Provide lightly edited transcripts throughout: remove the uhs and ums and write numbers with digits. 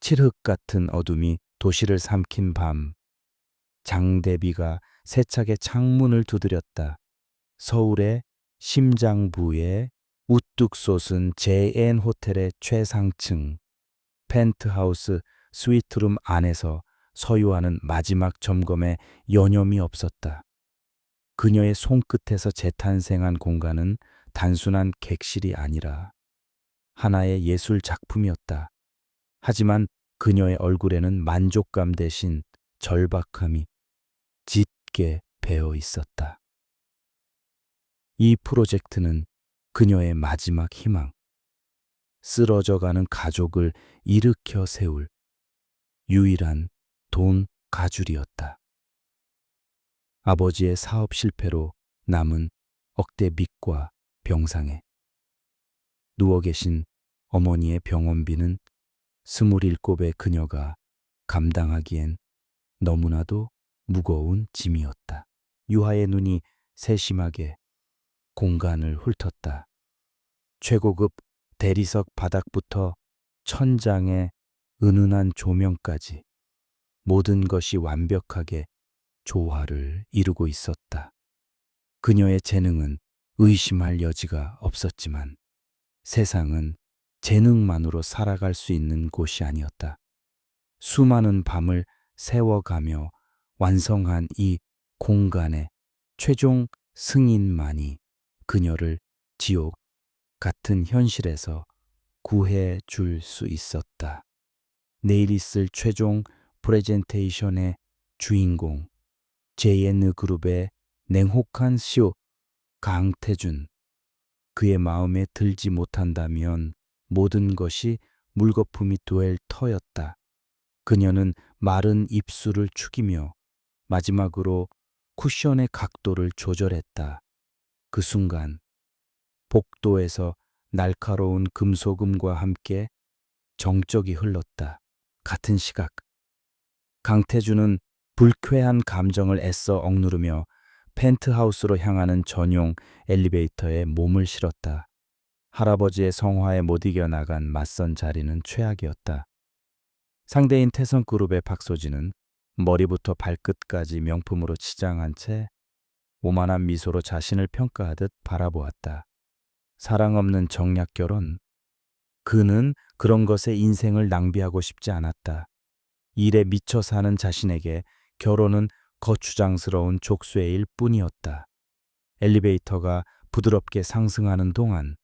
칠흑 같은 어둠이 도시를 삼킨 밤, 장대비가 세차게 창문을 두드렸다. 서울의 심장부에 우뚝 솟은 JN 호텔의 최상층 펜트하우스 스위트룸 안에서 서유하는 마지막 점검에 여념이 없었다. 그녀의 손끝에서 재탄생한 공간은 단순한 객실이 아니라 하나의 예술 작품이었다. 하지만 그녀의 얼굴에는 만족감 대신 절박함이 짙게 배어 있었다. 이 프로젝트는 그녀의 마지막 희망, 쓰러져가는 가족을 일으켜 세울 유일한 돈 가줄이었다. 아버지의 사업 실패로 남은 억대 빚과 병상에 누워 계신 어머니의 병원비는 27의 그녀가 감당하기엔 너무나도 무거운 짐이었다. 유하의 눈이 세심하게 공간을 훑었다. 최고급 대리석 바닥부터 천장의 은은한 조명까지 모든 것이 완벽하게 조화를 이루고 있었다. 그녀의 재능은 의심할 여지가 없었지만 세상은 재능만으로 살아갈 수 있는 곳이 아니었다. 수많은 밤을 세워가며 완성한 이 공간의 최종 승인만이 그녀를 지옥 같은 현실에서 구해 줄 수 있었다. 내일 있을 최종 프레젠테이션의 주인공 JN그룹의 냉혹한 CEO 강태준. 그의 마음에 들지 못한다면 모든 것이 물거품이 될 터였다. 그녀는 마른 입술을 축이며 마지막으로 쿠션의 각도를 조절했다. 그 순간 복도에서 날카로운 금속음과 함께 정적이 흘렀다. 같은 시각 강태준은 불쾌한 감정을 애써 억누르며 펜트하우스로 향하는 전용 엘리베이터에 몸을 실었다. 할아버지의 성화에 못 이겨나간 맞선 자리는 최악이었다. 상대인 태성그룹의 박소진은 머리부터 발끝까지 명품으로 치장한 채 오만한 미소로 자신을 평가하듯 바라보았다. 사랑 없는 정략 결혼. 그는 그런 것에 인생을 낭비하고 싶지 않았다. 일에 미쳐 사는 자신에게 결혼은 거추장스러운 족쇄의 일 뿐이었다. 엘리베이터가 부드럽게 상승하는 동안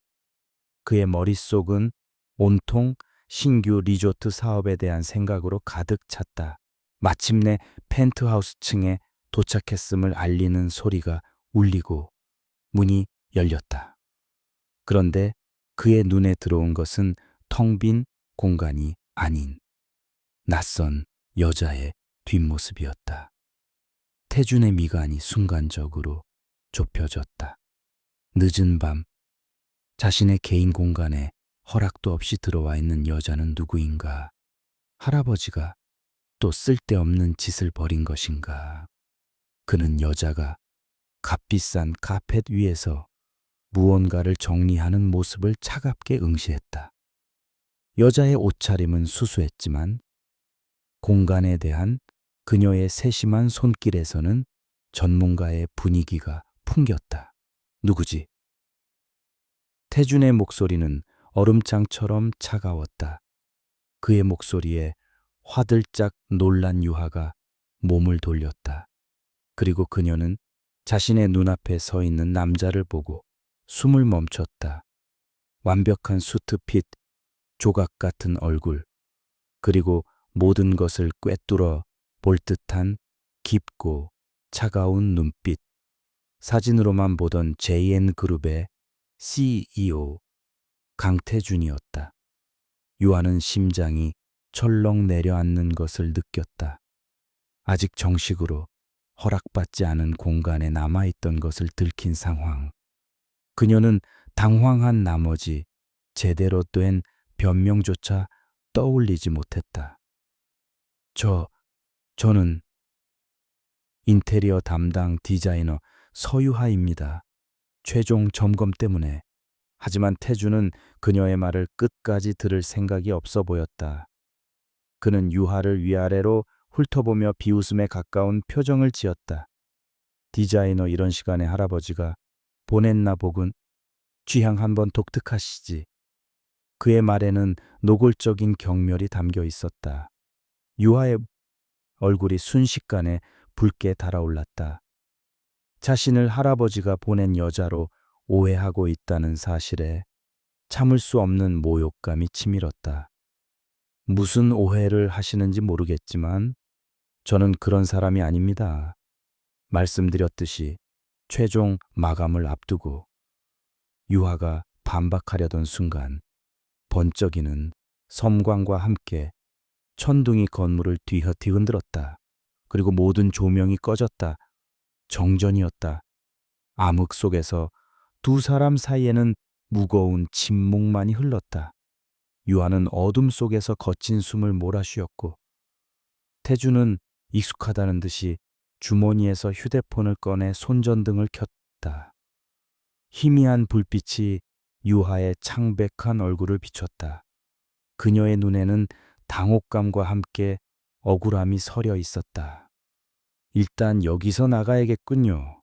그의 머릿속은 온통 신규 리조트 사업에 대한 생각으로 가득 찼다. 마침내 펜트하우스 층에 도착했음을 알리는 소리가 울리고 문이 열렸다. 그런데 그의 눈에 들어온 것은 텅 빈 공간이 아닌 낯선 여자의 뒷모습이었다. 태준의 미간이 순간적으로 좁혀졌다. 늦은 밤 자신의 개인 공간에 허락도 없이 들어와 있는 여자는 누구인가? 할아버지가 또 쓸데없는 짓을 벌인 것인가? 그는 여자가 값비싼 카펫 위에서 무언가를 정리하는 모습을 차갑게 응시했다. 여자의 옷차림은 수수했지만 공간에 대한 그녀의 세심한 손길에서는 전문가의 분위기가 풍겼다. 누구지? 태준의 목소리는 얼음장처럼 차가웠다. 그의 목소리에 화들짝 놀란 유하가 몸을 돌렸다. 그리고 그녀는 자신의 눈앞에 서 있는 남자를 보고 숨을 멈췄다. 완벽한 수트핏, 조각 같은 얼굴, 그리고 모든 것을 꿰뚫어 볼 듯한 깊고 차가운 눈빛. 사진으로만 보던 JN그룹의 CEO 강태준이었다. 유아는 심장이 철렁 내려앉는 것을 느꼈다. 아직 정식으로 허락받지 않은 공간에 남아있던 것을 들킨 상황. 그녀는 당황한 나머지 제대로 된 변명조차 떠올리지 못했다. 저는 인테리어 담당 디자이너 서유하입니다. 최종 점검 때문에. 하지만 태준은 그녀의 말을 끝까지 들을 생각이 없어 보였다. 그는 유하를 위아래로 훑어보며 비웃음에 가까운 표정을 지었다. 디자이너 이런 시간에 할아버지가 보냈나 보군. 취향 한번 독특하시지. 그의 말에는 노골적인 경멸이 담겨 있었다. 유하의 얼굴이 순식간에 붉게 달아올랐다. 자신을 할아버지가 보낸 여자로 오해하고 있다는 사실에 참을 수 없는 모욕감이 치밀었다. 무슨 오해를 하시는지 모르겠지만 저는 그런 사람이 아닙니다. 말씀드렸듯이 최종 마감을 앞두고 유하가 반박하려던 순간 번쩍이는 섬광과 함께 천둥이 건물을 뒤흔들었다. 그리고 모든 조명이 꺼졌다. 정전이었다. 암흑 속에서 두 사람 사이에는 무거운 침묵만이 흘렀다. 유아는 어둠 속에서 거친 숨을 몰아쉬었고 태주는 익숙하다는 듯이 주머니에서 휴대폰을 꺼내 손전등을 켰다. 희미한 불빛이 유하의 창백한 얼굴을 비췄다. 그녀의 눈에는 당혹감과 함께 억울함이 서려 있었다. 일단 여기서 나가야겠군요.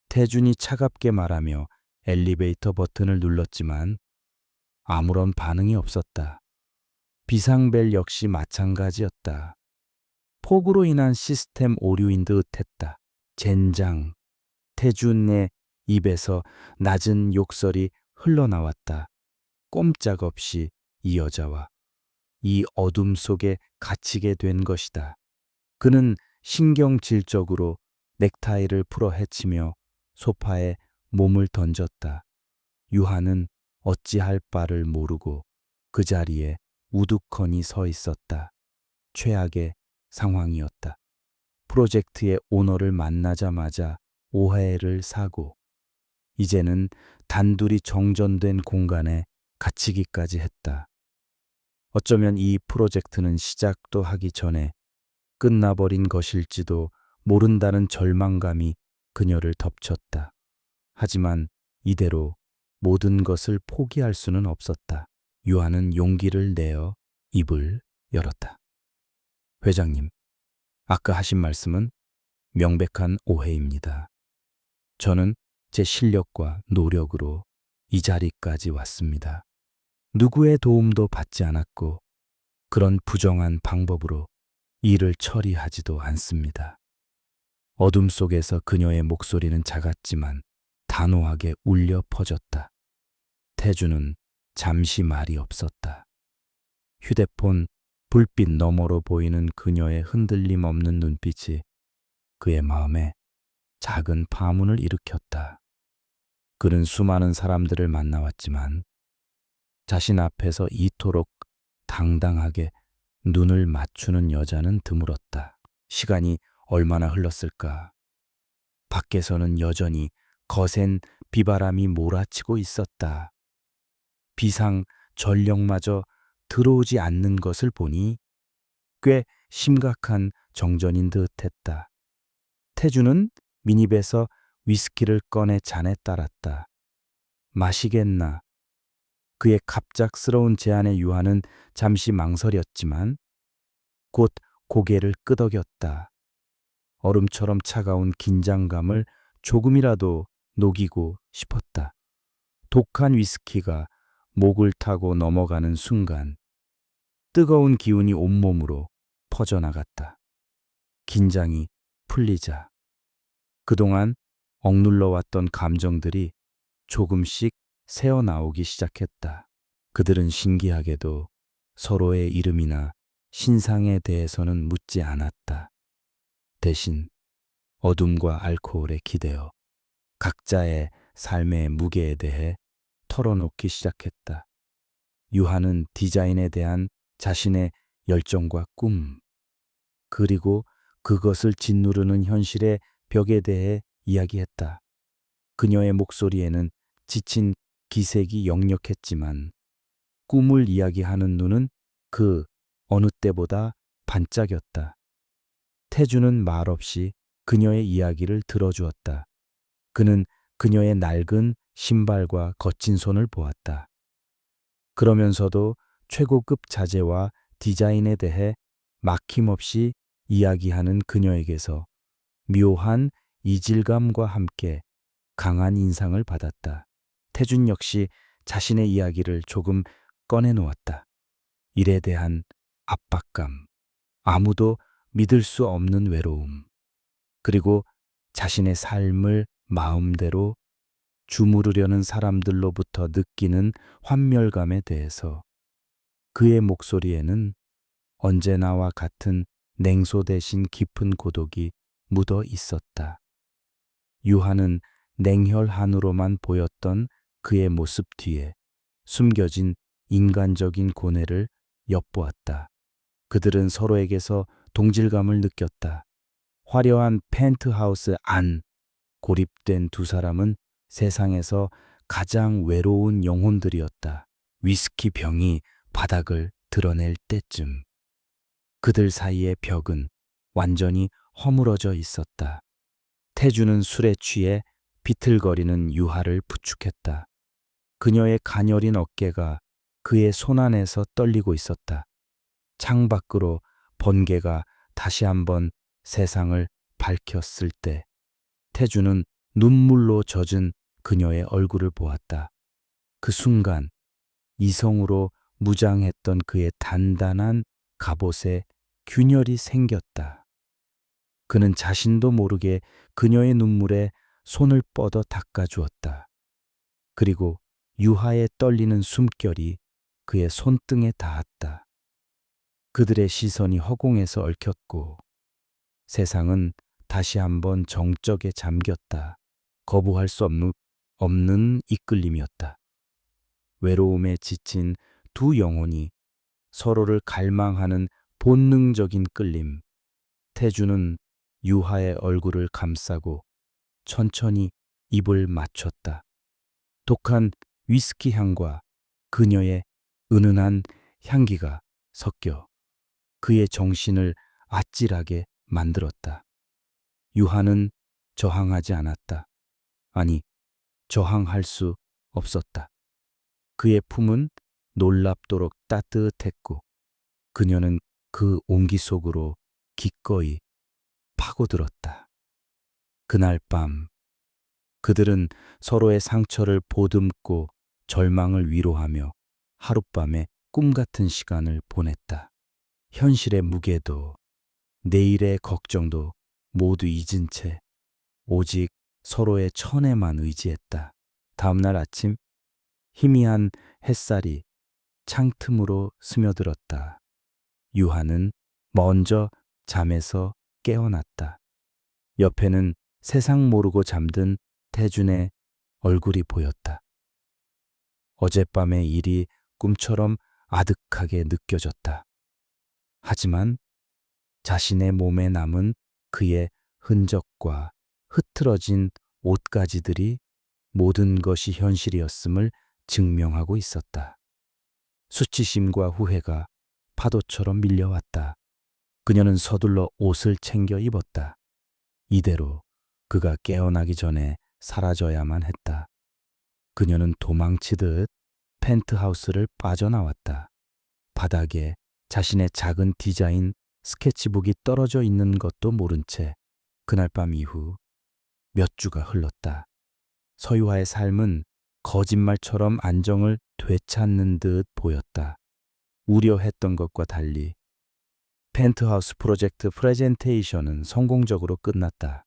태준이 차갑게 말하며 엘리베이터 버튼을 눌렀지만 아무런 반응이 없었다. 비상벨 역시 마찬가지였다. 폭우로 인한 시스템 오류인 듯 했다. 젠장. 태준의 입에서 낮은 욕설이 흘러나왔다. 꼼짝없이 이 여자와 이 어둠 속에 갇히게 된 것이다. 그는 신경질적으로 넥타이를 풀어 헤치며 소파에 몸을 던졌다. 유하는 어찌할 바를 모르고 그 자리에 우두커니 서 있었다. 최악의 상황이었다. 프로젝트의 오너를 만나자마자 오해를 사고 이제는 단둘이 정전된 공간에 갇히기까지 했다. 어쩌면 이 프로젝트는 시작도 하기 전에 끝나버린 것일지도 모른다는 절망감이 그녀를 덮쳤다. 하지만 이대로 모든 것을 포기할 수는 없었다. 유아는 용기를 내어 입을 열었다. 회장님, 아까 하신 말씀은 명백한 오해입니다. 저는 제 실력과 노력으로 이 자리까지 왔습니다. 누구의 도움도 받지 않았고 그런 부정한 방법으로 일을 처리하지도 않습니다. 어둠 속에서 그녀의 목소리는 작았지만 단호하게 울려 퍼졌다. 태주는 잠시 말이 없었다. 휴대폰 불빛 너머로 보이는 그녀의 흔들림 없는 눈빛이 그의 마음에 작은 파문을 일으켰다. 그는 수많은 사람들을 만나왔지만 자신 앞에서 이토록 당당하게 눈을 맞추는 여자는 드물었다. 시간이 얼마나 흘렀을까? 밖에서는 여전히 거센 비바람이 몰아치고 있었다. 비상 전력마저 들어오지 않는 것을 보니 꽤 심각한 정전인 듯했다. 태주는 미니백에서 위스키를 꺼내 잔에 따랐다. 마시겠나? 그의 갑작스러운 제안에 유하는 잠시 망설였지만 곧 고개를 끄덕였다. 얼음처럼 차가운 긴장감을 조금이라도 녹이고 싶었다. 독한 위스키가 목을 타고 넘어가는 순간 뜨거운 기운이 온몸으로 퍼져나갔다. 긴장이 풀리자 그동안 억눌러 왔던 감정들이 조금씩 새어나오기 시작했다. 그들은 신기하게도 서로의 이름이나 신상에 대해서는 묻지 않았다. 대신 어둠과 알코올에 기대어 각자의 삶의 무게에 대해 털어놓기 시작했다. 유하는 디자인에 대한 자신의 열정과 꿈, 그리고 그것을 짓누르는 현실의 벽에 대해 이야기했다. 그녀의 목소리에는 지친 기색이 역력했지만 꿈을 이야기하는 눈은 그 어느 때보다 반짝였다. 태주는 말없이 그녀의 이야기를 들어주었다. 그는 그녀의 낡은 신발과 거친 손을 보았다. 그러면서도 최고급 자재와 디자인에 대해 막힘없이 이야기하는 그녀에게서 묘한 이질감과 함께 강한 인상을 받았다. 태준 역시 자신의 이야기를 조금 꺼내놓았다. 일에 대한 압박감, 아무도 믿을 수 없는 외로움, 그리고 자신의 삶을 마음대로 주무르려는 사람들로부터 느끼는 환멸감에 대해서 그의 목소리에는 언제나와 같은 냉소 대신 깊은 고독이 묻어 있었다. 유하는 냉혈한으로만 보였던 그의 모습 뒤에 숨겨진 인간적인 고뇌를 엿보았다. 그들은 서로에게서 동질감을 느꼈다. 화려한 펜트하우스 안 고립된 두 사람은 세상에서 가장 외로운 영혼들이었다. 위스키 병이 바닥을 드러낼 때쯤 그들 사이의 벽은 완전히 허물어져 있었다. 태주는 술에 취해 비틀거리는 유하를 부축했다. 그녀의 가녀린 어깨가 그의 손안에서 떨리고 있었다. 창밖으로 번개가 다시 한번 세상을 밝혔을 때 태주는 눈물로 젖은 그녀의 얼굴을 보았다. 그 순간 이성으로 무장했던 그의 단단한 갑옷에 균열이 생겼다. 그는 자신도 모르게 그녀의 눈물에 손을 뻗어 닦아주었다. 그리고 유하의 떨리는 숨결이 그의 손등에 닿았다. 그들의 시선이 허공에서 얽혔고 세상은 다시 한번 정적에 잠겼다. 거부할 수 없는 이끌림이었다. 외로움에 지친 두 영혼이 서로를 갈망하는 본능적인 끌림. 태주는 유하의 얼굴을 감싸고 천천히 입을 맞췄다. 독한 위스키 향과 그녀의 은은한 향기가 섞여 그의 정신을 아찔하게 만들었다. 유하는 저항하지 않았다. 아니, 저항할 수 없었다. 그의 품은 놀랍도록 따뜻했고 그녀는 그 온기 속으로 기꺼이 파고들었다. 그날 밤 그들은 서로의 상처를 보듬고 절망을 위로하며 하룻밤의 꿈 같은 시간을 보냈다. 현실의 무게도 내일의 걱정도 모두 잊은 채 오직 서로의 천에만 의지했다. 다음날 아침 희미한 햇살이 창틈으로 스며들었다. 유하는 먼저 잠에서 깨어났다. 옆에는 세상 모르고 잠든 태준의 얼굴이 보였다. 어젯밤의 일이 꿈처럼 아득하게 느껴졌다. 하지만 자신의 몸에 남은 그의 흔적과 흐트러진 옷가지들이 모든 것이 현실이었음을 증명하고 있었다. 수치심과 후회가 파도처럼 밀려왔다. 그녀는 서둘러 옷을 챙겨 입었다. 이대로 그가 깨어나기 전에 사라져야만 했다. 그녀는 도망치듯 펜트하우스를 빠져나왔다. 바닥에 자신의 작은 디자인 스케치북이 떨어져 있는 것도 모른 채 그날 밤 이후 몇 주가 흘렀다. 서유화의 삶은 거짓말처럼 안정을 되찾는 듯 보였다. 우려했던 것과 달리 펜트하우스 프로젝트 프레젠테이션은 성공적으로 끝났다.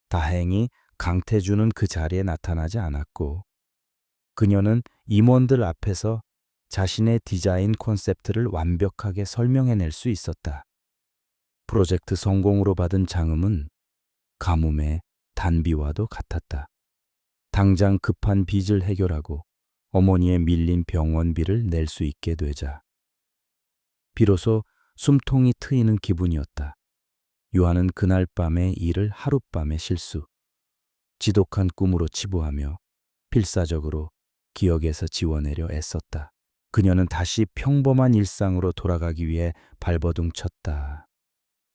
다행히 강태주는 그 자리에 나타나지 않았고 그녀는 임원들 앞에서 자신의 디자인 콘셉트를 완벽하게 설명해낼 수 있었다. 프로젝트 성공으로 받은 장음은 가뭄의 단비와도 같았다. 당장 급한 빚을 해결하고 어머니의 밀린 병원비를 낼 수 있게 되자 비로소 숨통이 트이는 기분이었다. 유하는 그날 밤의 일을 하룻밤의 실수, 지독한 꿈으로 치부하며 필사적으로 기억에서 지워내려 애썼다. 그녀는 다시 평범한 일상으로 돌아가기 위해 발버둥 쳤다.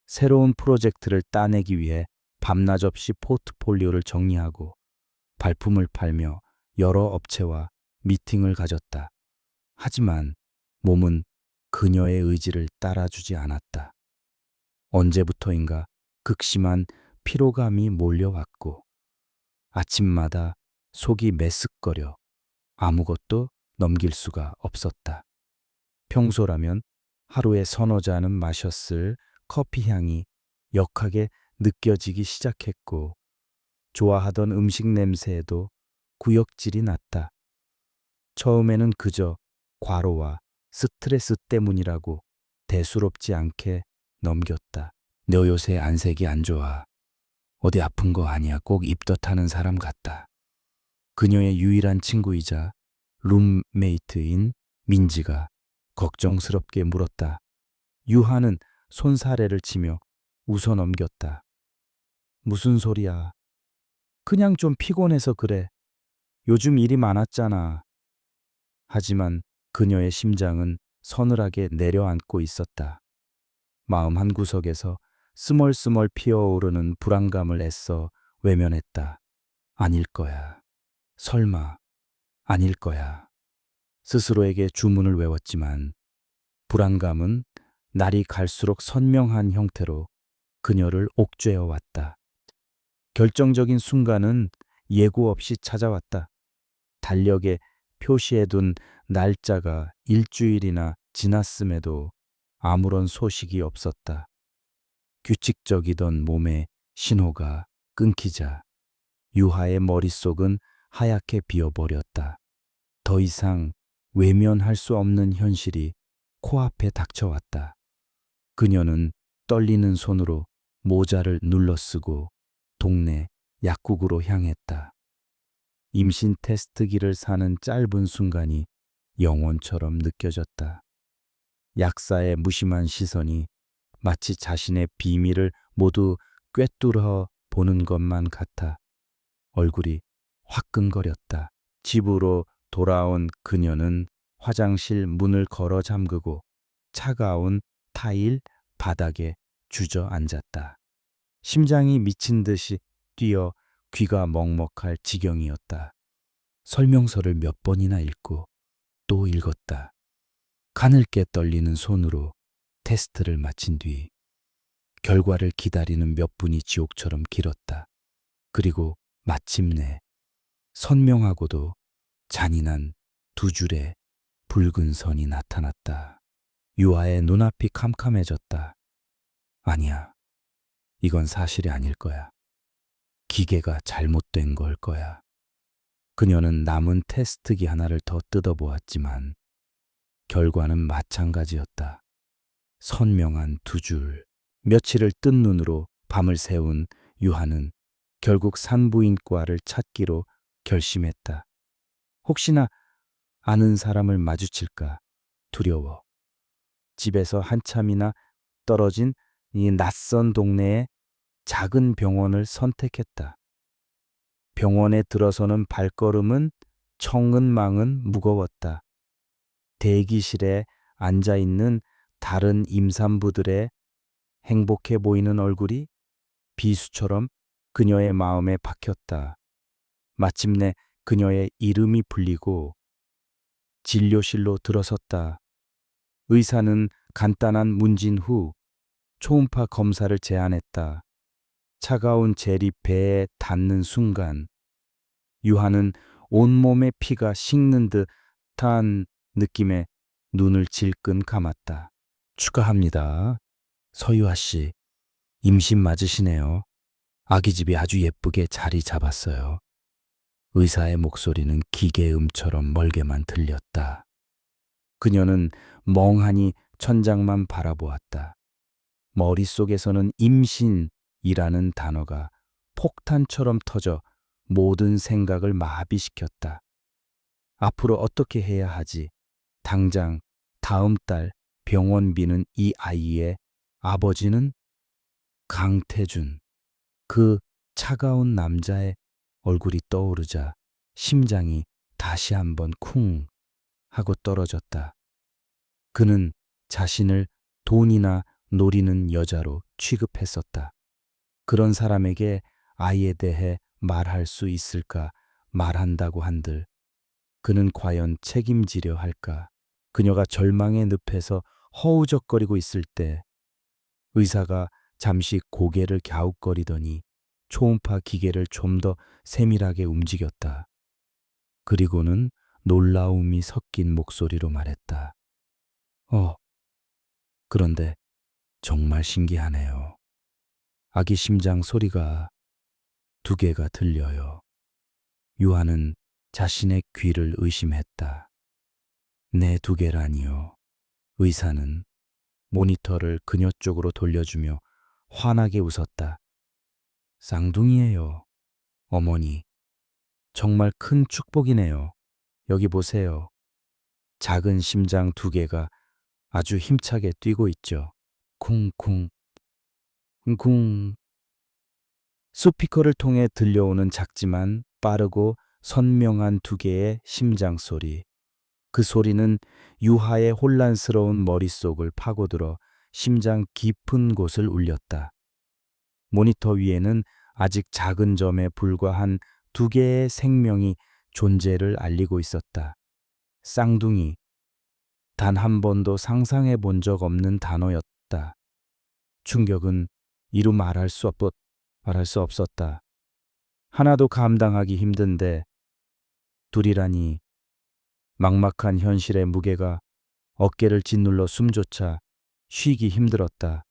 새로운 프로젝트를 따내기 위해 밤낮 없이 포트폴리오를 정리하고 발품을 팔며 여러 업체와 미팅을 가졌다. 하지만 몸은 그녀의 의지를 따라주지 않았다. 언제부터인가 극심한 피로감이 몰려왔고 아침마다 속이 메스꺼려 아무것도 넘길 수가 없었다. 평소라면 하루에 서너 잔은 마셨을 커피 향이 역하게 느껴지기 시작했고 좋아하던 음식 냄새에도 구역질이 났다. 처음에는 그저 과로와 스트레스 때문이라고 대수롭지 않게 넘겼다. 너 요새 안색이 안 좋아. 어디 아픈 거 아니야. 꼭 입덧하는 사람 같다. 그녀의 유일한 친구이자 룸메이트인 민지가 걱정스럽게 물었다. 유하는 손사래를 치며 웃어 넘겼다. 무슨 소리야. 그냥 좀 피곤해서 그래. 요즘 일이 많았잖아. 하지만 그녀의 심장은 서늘하게 내려앉고 있었다. 마음 한구석에서 스멀스멀 피어오르는 불안감을 애써 외면했다. 아닐 거야. 설마 아닐 거야. 스스로에게 주문을 외웠지만 불안감은 날이 갈수록 선명한 형태로 그녀를 옥죄어 왔다. 결정적인 순간은 예고 없이 찾아왔다. 달력에 표시해둔 날짜가 일주일이나 지났음에도 아무런 소식이 없었다. 규칙적이던 몸의 신호가 끊기자 유하의 머릿속은 하얗게 비어버렸다. 더 이상 외면할 수 없는 현실이 코앞에 닥쳐왔다. 그녀는 떨리는 손으로 모자를 눌러쓰고 동네 약국으로 향했다. 임신 테스트기를 사는 짧은 순간이 영원처럼 느껴졌다. 약사의 무심한 시선이 마치 자신의 비밀을 모두 꿰뚫어 보는 것만 같아 얼굴이 화끈거렸다. 집으로 돌아온 그녀는 화장실 문을 걸어 잠그고 차가운 타일 바닥에 주저앉았다. 심장이 미친 듯이 뛰어 귀가 먹먹할 지경이었다. 설명서를 몇 번이나 읽고 또 읽었다. 가늘게 떨리는 손으로 테스트를 마친 뒤 결과를 기다리는 몇 분이 지옥처럼 길었다. 그리고 마침내 선명하고도 잔인한 두 줄의 붉은 선이 나타났다. 유아의 눈앞이 캄캄해졌다. 아니야, 이건 사실이 아닐 거야. 기계가 잘못된 걸 거야. 그녀는 남은 테스트기 하나를 더 뜯어보았지만 결과는 마찬가지였다. 선명한 두 줄. 며칠을 뜬 눈으로 밤을 새운 유하는 결국 산부인과를 찾기로 결심했다. 혹시나 아는 사람을 마주칠까 두려워. 집에서 한참이나 떨어진 이 낯선 동네의 작은 병원을 선택했다. 병원에 들어서는 발걸음은 청은망은 무거웠다. 대기실에 앉아있는 다른 임산부들의 행복해 보이는 얼굴이 비수처럼 그녀의 마음에 박혔다. 마침내 그녀의 이름이 불리고 진료실로 들어섰다. 의사는 간단한 문진 후 초음파 검사를 제안했다. 차가운 젤이 배에 닿는 순간 유하는 온몸의 피가 식는 듯한 느낌에 눈을 질끈 감았다. 축하합니다. 서유아 씨, 임신 맞으시네요. 아기집이 아주 예쁘게 자리 잡았어요. 의사의 목소리는 기계음처럼 멀게만 들렸다. 그녀는 멍하니 천장만 바라보았다. 머릿속에서는 임신이라는 단어가 폭탄처럼 터져 모든 생각을 마비시켰다. 앞으로 어떻게 해야 하지? 당장 다음 달 병원비는 이 아이의 아버지는 강태준. 그 차가운 남자의 얼굴이 떠오르자 심장이 다시 한번 쿵 하고 떨어졌다. 그는 자신을 돈이나 노리는 여자로 취급했었다. 그런 사람에게 아이에 대해 말할 수 있을까 말한다고 한들 그는 과연 책임지려 할까? 그녀가 절망의 늪에서 허우적거리고 있을 때 의사가 잠시 고개를 갸웃거리더니 초음파 기계를 좀 더 세밀하게 움직였다. 그리고는 놀라움이 섞인 목소리로 말했다. 그런데 정말 신기하네요. 아기 심장 소리가 두 개가 들려요. 유아는 자신의 귀를 의심했다. 네, 두 개라니요. 의사는 모니터를 그녀 쪽으로 돌려주며 환하게 웃었다. 쌍둥이에요. 어머니, 정말 큰 축복이네요. 여기 보세요. 작은 심장 두 개가 아주 힘차게 뛰고 있죠. 쿵쿵, 쿵. 스피커를 통해 들려오는 작지만 빠르고 선명한 두 개의 심장 소리. 그 소리는 유하의 혼란스러운 머릿속을 파고들어 심장 깊은 곳을 울렸다. 모니터 위에는 아직 작은 점에 불과한 두 개의 생명이 존재를 알리고 있었다. 쌍둥이. 단 한 번도 상상해 본 적 없는 단어였다. 충격은 이루 말할 수 없었다. 하나도 감당하기 힘든데 둘이라니. 막막한 현실의 무게가 어깨를 짓눌러 숨조차 쉬기 힘들었다.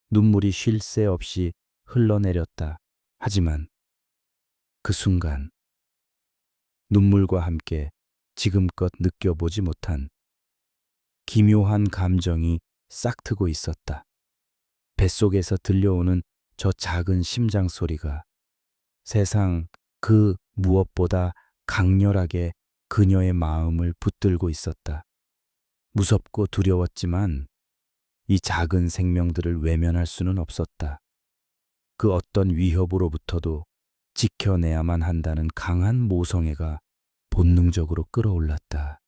눈물이 쉴 새 없이 흘러내렸다. 하지만 그 순간 눈물과 함께 지금껏 느껴보지 못한 기묘한 감정이 싹트고 있었다. 뱃속에서 들려오는 저 작은 심장 소리가 세상 그 무엇보다 강렬하게 그녀의 마음을 붙들고 있었다. 무섭고 두려웠지만 이 작은 생명들을 외면할 수는 없었다. 그 어떤 위협으로부터도 지켜내야만 한다는 강한 모성애가 본능적으로 끌어올랐다.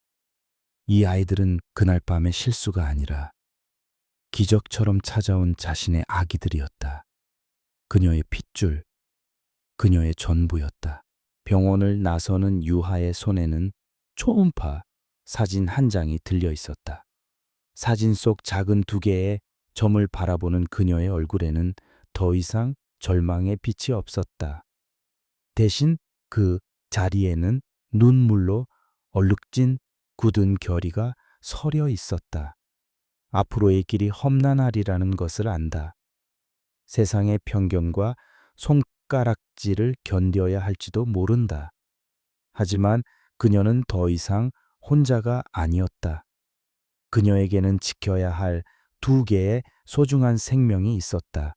이 아이들은 그날 밤의 실수가 아니라 기적처럼 찾아온 자신의 아기들이었다. 그녀의 핏줄, 그녀의 전부였다. 병원을 나서는 유하의 손에는 초음파 사진 한 장이 들려 있었다. 사진 속 작은 두 개의 점을 바라보는 그녀의 얼굴에는 더 이상 절망의 빛이 없었다. 대신 그 자리에는 눈물로 얼룩진 굳은 결의가 서려 있었다. 앞으로의 길이 험난하리라는 것을 안다. 세상의 편견과 손가락질을 견뎌야 할지도 모른다. 하지만 그녀는 더 이상 혼자가 아니었다. 그녀에게는 지켜야 할 두 개의 소중한 생명이 있었다.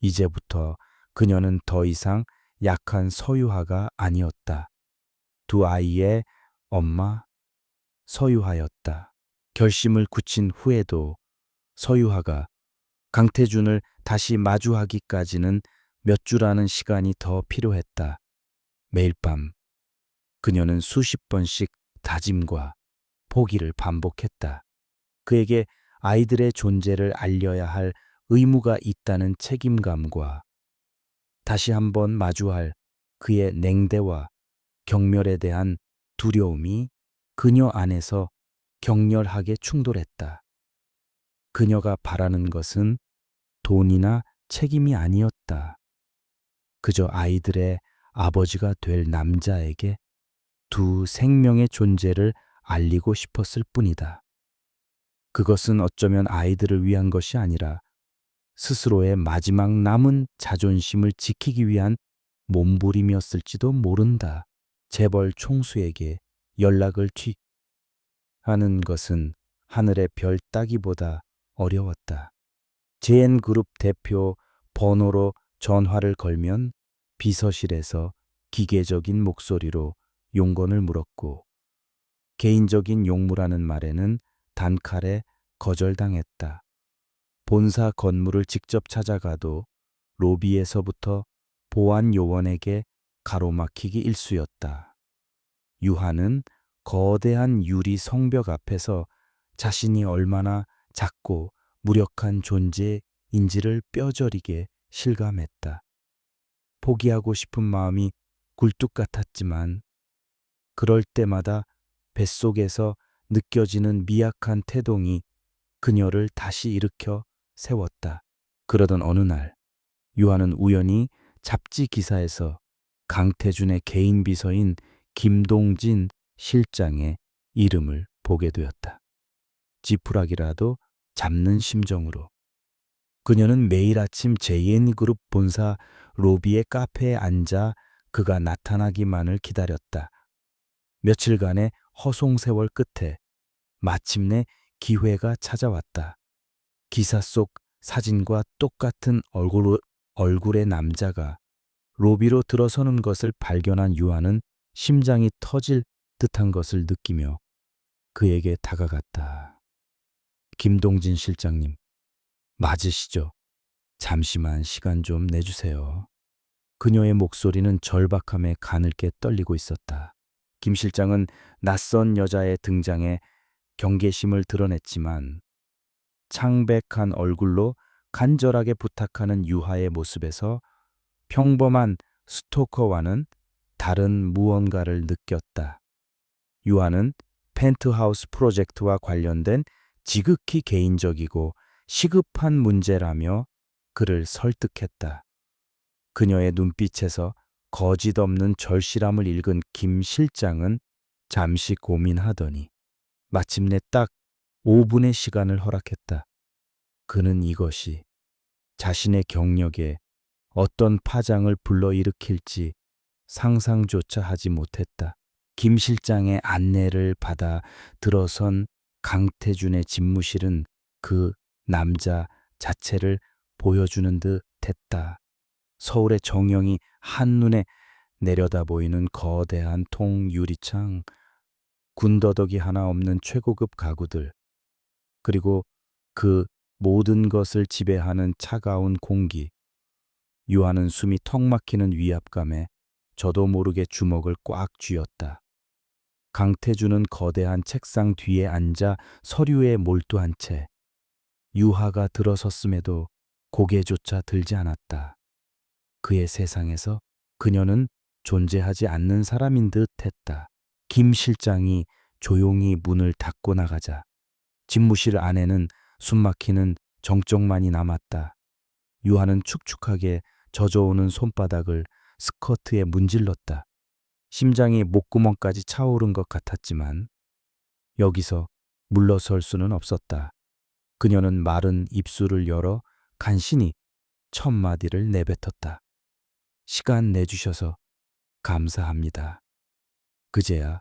이제부터 그녀는 더 이상 약한 서유하가 아니었다. 두 아이의 엄마 서유하였다. 결심을 굳힌 후에도 서유하가 강태준을 다시 마주하기까지는 몇 주라는 시간이 더 필요했다. 매일 밤 그녀는 수십 번씩 다짐과 포기를 반복했다. 그에게 아이들의 존재를 알려야 할 의무가 있다는 책임감과 다시 한번 마주할 그의 냉대와 경멸에 대한 두려움이 그녀 안에서 격렬하게 충돌했다. 그녀가 바라는 것은 돈이나 책임이 아니었다. 그저 아이들의 아버지가 될 남자에게 두 생명의 존재를 알리고 싶었을 뿐이다. 그것은 어쩌면 아이들을 위한 것이 아니라 스스로의 마지막 남은 자존심을 지키기 위한 몸부림이었을지도 모른다. 재벌 총수에게 연락을 취하는 것은 하늘의 별 따기보다 어려웠다. JN그룹 대표 번호로 전화를 걸면 비서실에서 기계적인 목소리로 용건을 물었고 개인적인 용무라는 말에는 단칼에 거절당했다. 본사 건물을 직접 찾아가도 로비에서부터 보안 요원에게 가로막히기 일쑤였다. 유하는 거대한 유리 성벽 앞에서 자신이 얼마나 작고 무력한 존재인지를 뼈저리게 실감했다. 포기하고 싶은 마음이 굴뚝 같았지만 그럴 때마다 뱃속에서 느껴지는 미약한 태동이 그녀를 다시 일으켜 세웠다. 그러던 어느 날 유한은 우연히 잡지 기사에서 강태준의 개인 비서인 김동진 실장의 이름을 보게 되었다. 지푸라기라도 잡는 심정으로 그녀는 매일 아침 JN그룹 본사 로비의 카페에 앉아 그가 나타나기만을 기다렸다. 며칠간의 허송세월 끝에 마침내 기회가 찾아왔다. 기사 속 사진과 똑같은 얼굴의 남자가 로비로 들어서는 것을 발견한 유한은 심장이 터질 듯한 것을 느끼며 그에게 다가갔다. 김동진 실장님, 맞으시죠? 잠시만 시간 좀 내주세요. 그녀의 목소리는 절박함에 가늘 게 떨리고 있었다. 김 실장은 낯선 여자의 등장에 경계심을 드러냈지만 창백한 얼굴로 간절하게 부탁하는 유하의 모습에서 평범한 스토커와는 다른 무언가를 느꼈다. 유하는 펜트하우스 프로젝트와 관련된 지극히 개인적이고 시급한 문제라며 그를 설득했다. 그녀의 눈빛에서 거짓 없는 절실함을 읽은 김 실장은 잠시 고민하더니 마침내 딱 5분의 시간을 허락했다. 그는 이것이 자신의 경력에 어떤 파장을 불러일으킬지 상상조차 하지 못했다. 김 실장의 안내를 받아 들어선 강태준의 집무실은 그 남자 자체를 보여주는 듯 했다. 서울의 정영이 한눈에 내려다 보이는 거대한 통유리창, 군더더기 하나 없는 최고급 가구들, 그리고 그 모든 것을 지배하는 차가운 공기. 유한은 숨이 턱 막히는 위압감에 저도 모르게 주먹을 꽉 쥐었다. 강태준은 거대한 책상 뒤에 앉아 서류에 몰두한 채 유하가 들어섰음에도 고개조차 들지 않았다. 그의 세상에서 그녀는 존재하지 않는 사람인 듯 했다. 김 실장이 조용히 문을 닫고 나가자 집무실 안에는 숨막히는 정적만이 남았다. 유하는 축축하게 젖어오는 손바닥을 스커트에 문질렀다. 심장이 목구멍까지 차오른 것 같았지만 여기서 물러설 수는 없었다. 그녀는 마른 입술을 열어 간신히 첫 마디를 내뱉었다. 시간 내주셔서 감사합니다. 그제야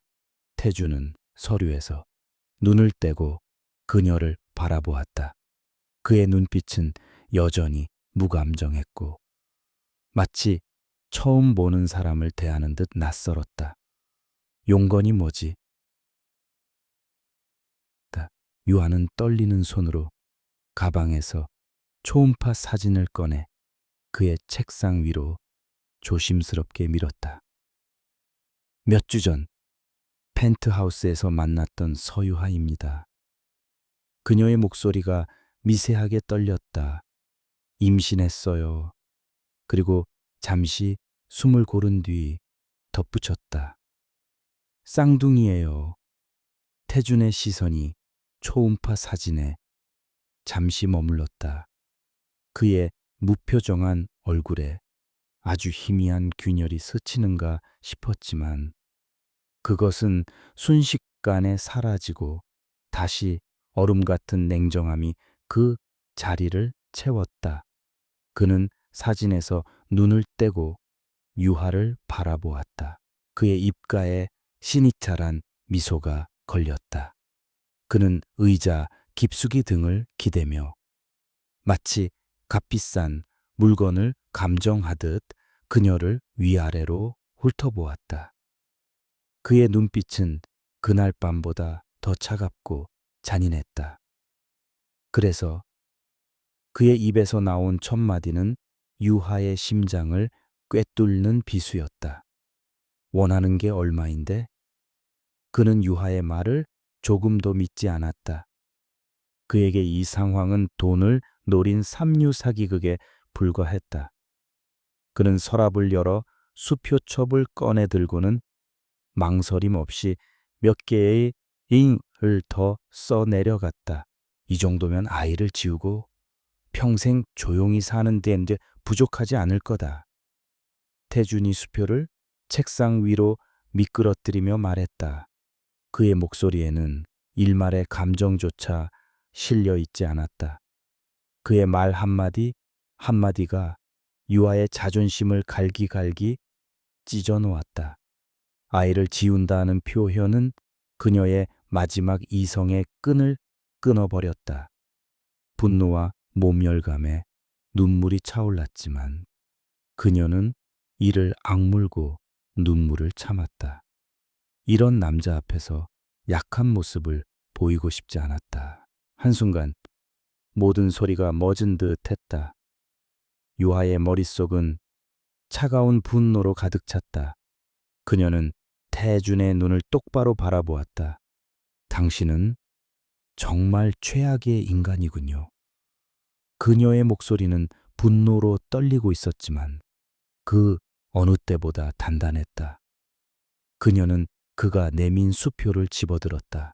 태주는 서류에서 눈을 떼고 그녀를 바라보았다. 그의 눈빛은 여전히 무감정했고 마치 처음 보는 사람을 대하는 듯 낯설었다. 용건이 뭐지? 유한은 떨리는 손으로 가방에서 초음파 사진을 꺼내 그의 책상 위로 조심스럽게 밀었다. 몇 주 전 펜트하우스에서 만났던 서유하입니다. 그녀의 목소리가 미세하게 떨렸다. 임신했어요. 그리고 잠시 숨을 고른 뒤 덧붙였다. 쌍둥이에요. 태준의 시선이 초음파 사진에 잠시 머물렀다. 그의 무표정한 얼굴에 아주 희미한 균열이 스치는가 싶었지만 그것은 순식간에 사라지고 다시 얼음 같은 냉정함이 그 자리를 채웠다. 그는 사진에서 눈을 떼고 유하를 바라보았다. 그의 입가에 시니탈한 미소가 걸렸다. 그는 의자 깊숙이 등을 기대며 마치 값비싼 물건을 감정하듯 그녀를 위아래로 훑어보았다. 그의 눈빛은 그날 밤보다 더 차갑고 잔인했다. 그래서 그의 입에서 나온 첫 마디는 유하의 심장을 꿰뚫는 비수였다. 원하는 게 얼마인데? 그는 유하의 말을 조금도 믿지 않았다. 그에게 이 상황은 돈을 노린 삼류사기극에 불과했다. 그는 서랍을 열어 수표첩을 꺼내 들고는 망설임 없이 몇 개의 잉을 더 써 내려갔다. 이 정도면 아이를 지우고 평생 조용히 사는 데인데 부족하지 않을 거다. 태준이 수표를 책상 위로 미끄러뜨리며 말했다. 그의 목소리에는 일말의 감정조차 실려 있지 않았다. 그의 말 한마디 한마디가 유아의 자존심을 갈기갈기 찢어 놓았다. 아이를 지운다는 표현은 그녀의 마지막 이성의 끈을 끊어버렸다. 분노와 모멸감에 눈물이 차올랐지만 그녀는 이를 악물고 눈물을 참았다. 이런 남자 앞에서 약한 모습을 보이고 싶지 않았다. 한순간 모든 소리가 멎은 듯 했다. 유아의 머릿속은 차가운 분노로 가득 찼다. 그녀는 태준의 눈을 똑바로 바라보았다. 당신은 정말 최악의 인간이군요. 그녀의 목소리는 분노로 떨리고 있었지만 그 어느 때보다 단단했다. 그녀는 그가 내민 수표를 집어들었다.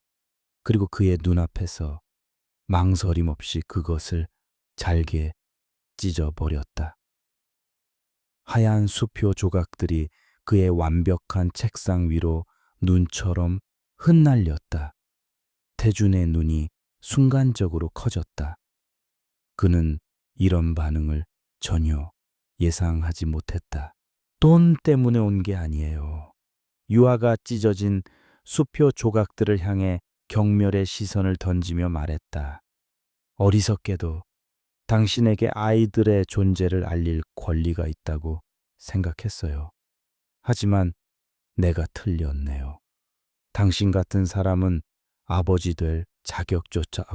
그리고 그의 눈앞에서 망설임 없이 그것을 잘게 찢어버렸다. 하얀 수표 조각들이 그의 완벽한 책상 위로 눈처럼 흩날렸다. 태준의 눈이 순간적으로 커졌다. 그는 이런 반응을 전혀 예상하지 못했다. 돈 때문에 온 게 아니에요. 유아가 찢어진 수표 조각들을 향해 경멸의 시선을 던지며 말했다. 어리석게도 당신에게 아이들의 존재를 알릴 권리가 있다고 생각했어요. 하지만 내가 틀렸네요. 당신 같은 사람은 아버지 될 자격조차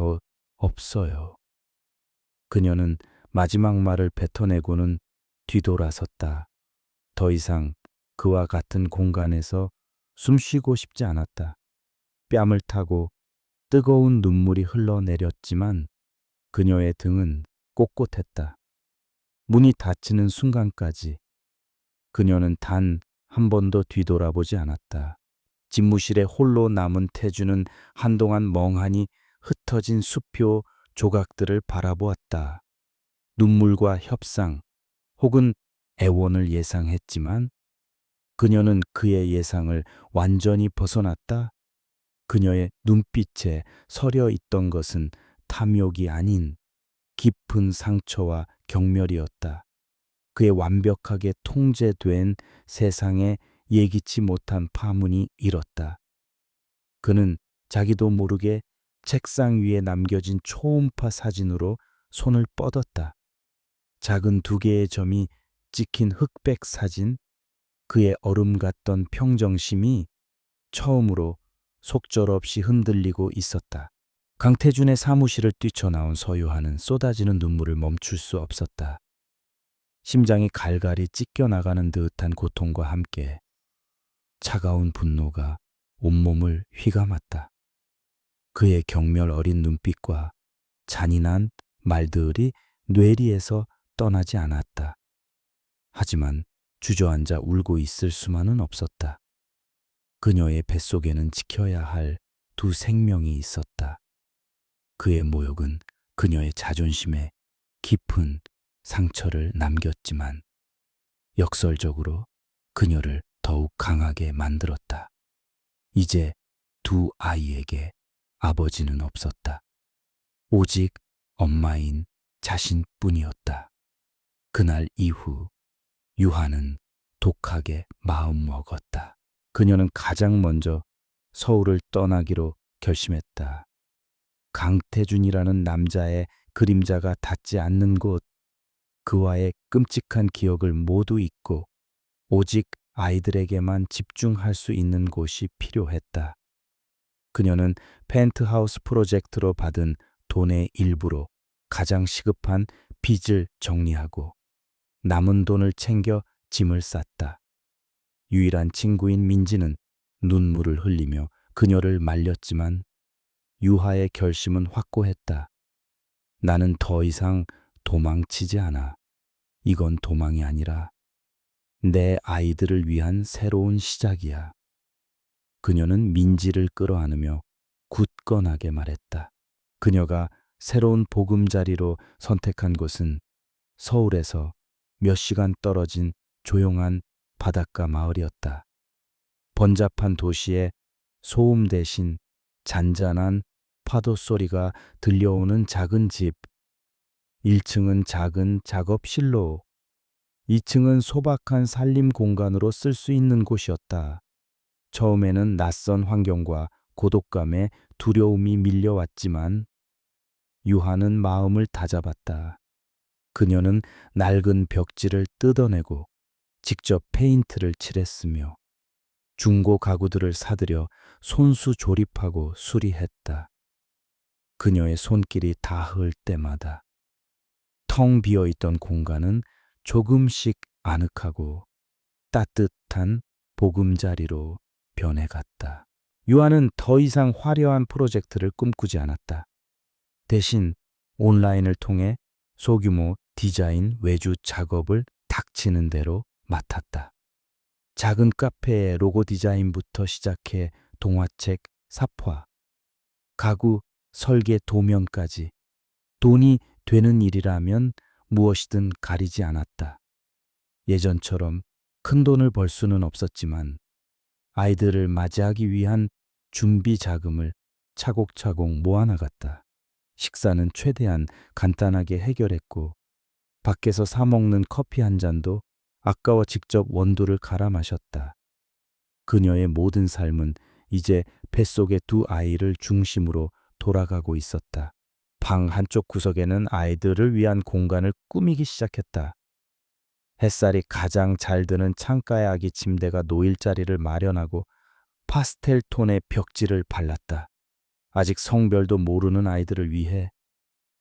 없어요. 그녀는 마지막 말을 뱉어내고는 뒤돌아섰다. 더 이상 그와 같은 공간에서 숨쉬고 싶지 않았다. 뺨을 타고 뜨거운 눈물이 흘러내렸지만 그녀의 등은 꼿꼿했다. 문이 닫히는 순간까지 그녀는 단 한 번도 뒤돌아보지 않았다. 집무실에 홀로 남은 태주는 한동안 멍하니 흩어진 수표 조각들을 바라보았다. 눈물과 협상 혹은 애원을 예상했지만 그녀는 그의 예상을 완전히 벗어났다. 그녀의 눈빛에 서려 있던 것은 탐욕이 아닌 깊은 상처와 경멸이었다. 그의 완벽하게 통제된 세상에 예기치 못한 파문이 일었다. 그는 자기도 모르게 책상 위에 남겨진 초음파 사진으로 손을 뻗었다. 작은 두 개의 점이 찍힌 흑백 사진, 그의 얼음 같던 평정심이 처음으로 속절없이 흔들리고 있었다. 강태준의 사무실을 뛰쳐나온 서유하는 쏟아지는 눈물을 멈출 수 없었다. 심장이 갈갈이 찢겨나가는 듯한 고통과 함께 차가운 분노가 온몸을 휘감았다. 그의 경멸 어린 눈빛과 잔인한 말들이 뇌리에서 떠나지 않았다. 하지만 주저앉아 울고 있을 수만은 없었다. 그녀의 뱃속에는 지켜야 할 두 생명이 있었다. 그의 모욕은 그녀의 자존심에 깊은 상처를 남겼지만 역설적으로 그녀를 더욱 강하게 만들었다. 이제 두 아이에게 아버지는 없었다. 오직 엄마인 자신뿐이었다. 그날 이후 유하는 독하게 마음먹었다. 그녀는 가장 먼저 서울을 떠나기로 결심했다. 강태준이라는 남자의 그림자가 닿지 않는 곳, 그와의 끔찍한 기억을 모두 잊고 오직 아이들에게만 집중할 수 있는 곳이 필요했다. 그녀는 펜트하우스 프로젝트로 받은 돈의 일부로 가장 시급한 빚을 정리하고 남은 돈을 챙겨 짐을 쌌다. 유일한 친구인 민지는 눈물을 흘리며 그녀를 말렸지만 유하의 결심은 확고했다. 나는 더 이상 도망치지 않아. 이건 도망이 아니라 내 아이들을 위한 새로운 시작이야. 그녀는 민지를 끌어안으며 굳건하게 말했다. 그녀가 새로운 보금자리로 선택한 곳은 서울에서 몇 시간 떨어진 조용한 바닷가 마을이었다. 번잡한 도시의 소음 대신 잔잔한 파도 소리가 들려오는 작은 집. 1층은 작은 작업실로, 2층은 소박한 살림 공간으로 쓸 수 있는 곳이었다. 처음에는 낯선 환경과 고독감에 두려움이 밀려왔지만 유하는 마음을 다잡았다. 그녀는 낡은 벽지를 뜯어내고 직접 페인트를 칠했으며 중고 가구들을 사들여 손수 조립하고 수리했다. 그녀의 손길이 닿을 때마다 텅 비어 있던 공간은 조금씩 아늑하고 따뜻한 보금자리로 변해갔다. 유아는 더 이상 화려한 프로젝트를 꿈꾸지 않았다. 대신 온라인을 통해 소규모 디자인 외주 작업을 닥치는 대로 맡았다. 작은 카페의 로고 디자인부터 시작해 동화책, 삽화, 가구, 설계, 도면까지 돈이 되는 일이라면 무엇이든 가리지 않았다. 예전처럼 큰 돈을 벌 수는 없었지만 아이들을 맞이하기 위한 준비 자금을 차곡차곡 모아나갔다. 식사는 최대한 간단하게 해결했고 밖에서 사 먹는 커피 한 잔도 아까워 직접 원두를 갈아 마셨다. 그녀의 모든 삶은 이제 뱃속의 두 아이를 중심으로 돌아가고 있었다. 방 한쪽 구석에는 아이들을 위한 공간을 꾸미기 시작했다. 햇살이 가장 잘 드는 창가의 아기 침대가 놓일 자리를 마련하고 파스텔 톤의 벽지를 발랐다. 아직 성별도 모르는 아이들을 위해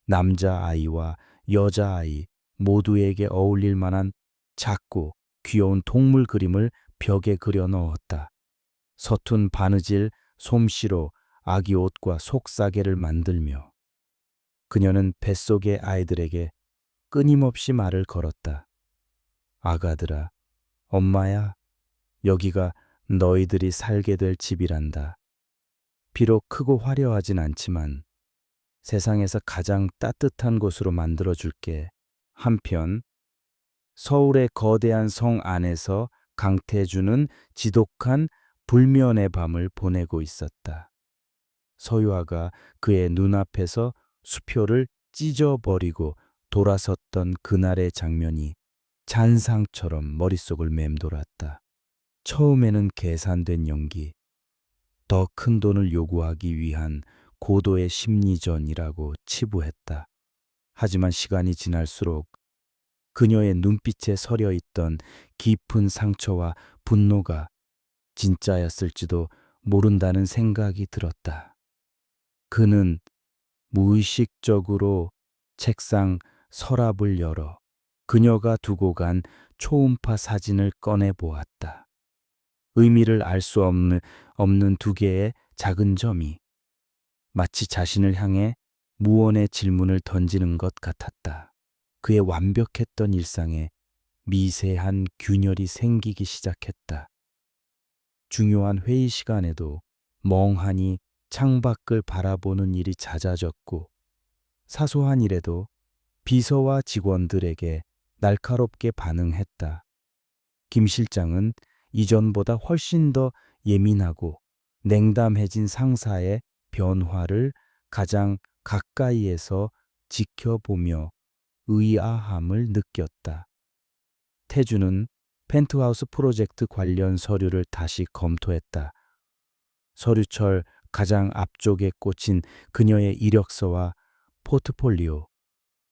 남자아이와 여자아이 모두에게 어울릴 만한 작고 귀여운 동물 그림을 벽에 그려 넣었다. 서툰 바느질 솜씨로 아기 옷과 속사계를 만들며 그녀는 뱃속의 아이들에게 끊임없이 말을 걸었다. 아가들아, 엄마야, 여기가 너희들이 살게 될 집이란다. 비록 크고 화려하진 않지만 세상에서 가장 따뜻한 곳으로 만들어줄게. 한편 서울의 거대한 성 안에서 강태주는 지독한 불면의 밤을 보내고 있었다. 서유아가 그의 눈앞에서 수표를 찢어버리고 돌아섰던 그날의 장면이 잔상처럼 머릿속을 맴돌았다. 처음에는 계산된 연기, 더 큰 돈을 요구하기 위한 고도의 심리전이라고 치부했다. 하지만 시간이 지날수록 그녀의 눈빛에 서려 있던 깊은 상처와 분노가 진짜였을지도 모른다는 생각이 들었다. 그는 무의식적으로 책상 서랍을 열어 그녀가 두고 간 초음파 사진을 꺼내 보았다. 의미를 알 수 없는 두 개의 작은 점이 마치 자신을 향해 무언의 질문을 던지는 것 같았다. 그의 완벽했던 일상에 미세한 균열이 생기기 시작했다. 중요한 회의 시간에도 멍하니 창밖을 바라보는 일이 잦아졌고 사소한 일에도 비서와 직원들에게 날카롭게 반응했다. 김 실장은 이전보다 훨씬 더 예민하고 냉담해진 상사의 변화를 가장 가까이에서 지켜보며 의아함을 느꼈다. 태주는 펜트하우스 프로젝트 관련 서류를 다시 검토했다. 서류철 가장 앞쪽에 꽂힌 그녀의 이력서와 포트폴리오,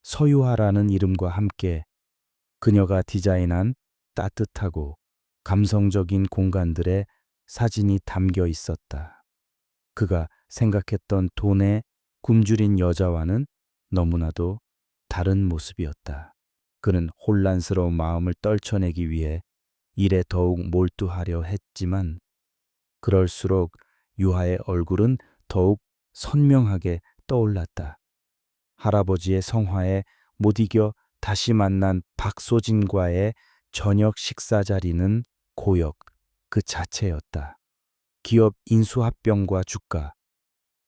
서유하라는 이름과 함께 그녀가 디자인한 따뜻하고 감성적인 공간들의 사진이 담겨 있었다. 그가 생각했던 돈에 굶주린 여자와는 너무나도 다른 모습이었다. 그는 혼란스러운 마음을 떨쳐내기 위해 일에 더욱 몰두하려 했지만 그럴수록 유하의 얼굴은 더욱 선명하게 떠올랐다. 할아버지의 성화에 못 이겨 다시 만난 박소진과의 저녁 식사 자리는 고역 그 자체였다. 기업 인수합병과 주가,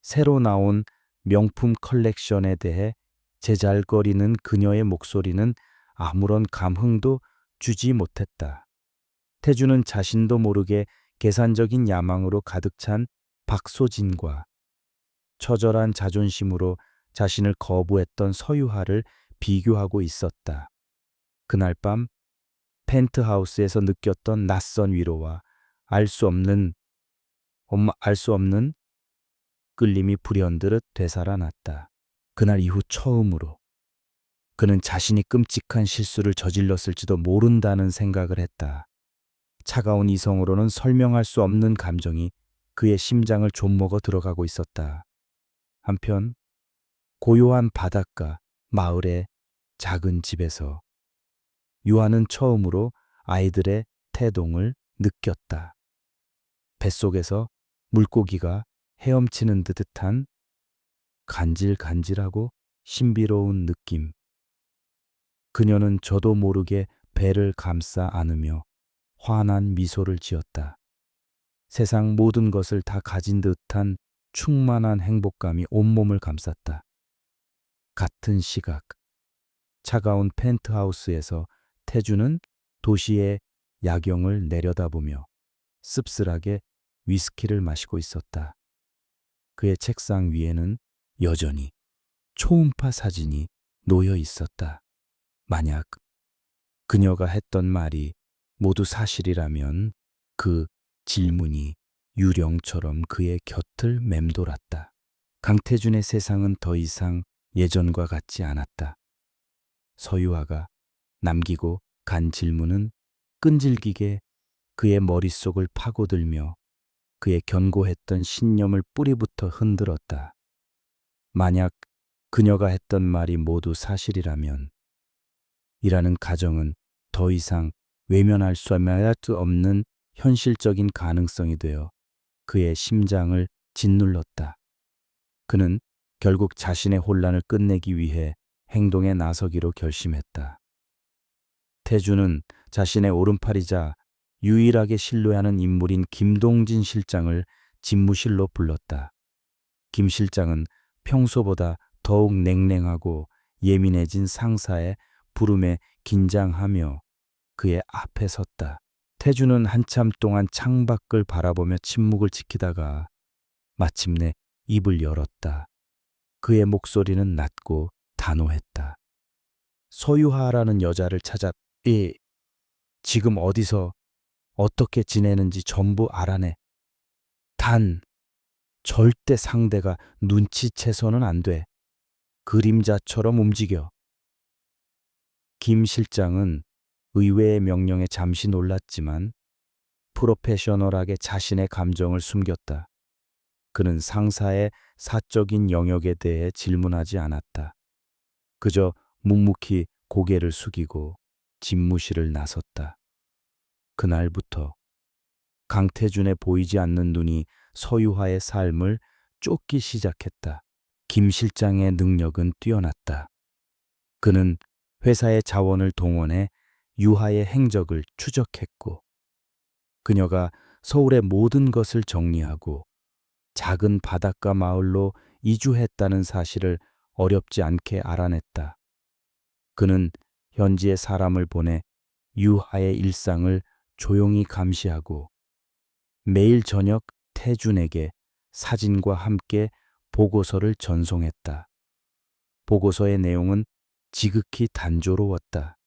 새로 나온 명품 컬렉션에 대해 제잘거리는 그녀의 목소리는 아무런 감흥도 주지 못했다. 태주는 자신도 모르게 계산적인 야망으로 가득 찬 박소진과 처절한 자존심으로 자신을 거부했던 서유하를 비교하고 있었다. 그날 밤 펜트하우스에서 느꼈던 낯선 위로와 알 수 없는 끌림이 불현듯 되살아났다. 그날 이후 처음으로 그는 자신이 끔찍한 실수를 저질렀을지도 모른다는 생각을 했다. 차가운 이성으로는 설명할 수 없는 감정이 그의 심장을 좀먹어 들어가고 있었다. 한편 고요한 바닷가 마을의 작은 집에서 유아는 처음으로 아이들의 태동을 느꼈다. 뱃속에서 물고기가 헤엄치는 듯한 간질간질하고 신비로운 느낌. 그녀는 저도 모르게 배를 감싸 안으며 환한 미소를 지었다. 세상 모든 것을 다 가진 듯한 충만한 행복감이 온몸을 감쌌다. 같은 시각, 차가운 펜트하우스에서 태주는 도시의 야경을 내려다보며 씁쓸하게 위스키를 마시고 있었다. 그의 책상 위에는 여전히 초음파 사진이 놓여 있었다. 만약 그녀가 했던 말이 모두 사실이라면 그 질문이 유령처럼 그의 곁을 맴돌았다. 강태준의 세상은 더 이상 예전과 같지 않았다. 서유아가 남기고 간 질문은 끈질기게 그의 머릿속을 파고들며 그의 견고했던 신념을 뿌리부터 흔들었다. 만약 그녀가 했던 말이 모두 사실이라면 이라는 가정은 더 이상 외면할 수 없는 현실적인 가능성이 되어 그의 심장을 짓눌렀다. 그는 결국 자신의 혼란을 끝내기 위해 행동에 나서기로 결심했다. 태주는 자신의 오른팔이자 유일하게 신뢰하는 인물인 김동진 실장을 집무실로 불렀다. 김 실장은 평소보다 더욱 냉랭하고 예민해진 상사의 부름에 긴장하며 그의 앞에 섰다. 태주는 한참 동안 창밖을 바라보며 침묵을 지키다가 마침내 입을 열었다. 그의 목소리는 낮고 단호했다. 서유하라는 여자를 찾아 지금 어디서 어떻게 지내는지 전부 알아내. 단 절대 상대가 눈치채서는 안 돼. 그림자처럼 움직여. 김 실장은 의외의 명령에 잠시 놀랐지만 프로페셔널하게 자신의 감정을 숨겼다. 그는 상사의 사적인 영역에 대해 질문하지 않았다. 그저 묵묵히 고개를 숙이고 집무실을 나섰다. 그날부터 강태준의 보이지 않는 눈이 서유하의 삶을 쫓기 시작했다. 김 실장의 능력은 뛰어났다. 그는 회사의 자원을 동원해 유하의 행적을 추적했고 그녀가 서울의 모든 것을 정리하고 작은 바닷가 마을로 이주했다는 사실을 어렵지 않게 알아냈다. 그는 현지에 사람을 보내 유하의 일상을 조용히 감시하고 매일 저녁 태준에게 사진과 함께 보고서를 전송했다. 보고서의 내용은 지극히 단조로웠다.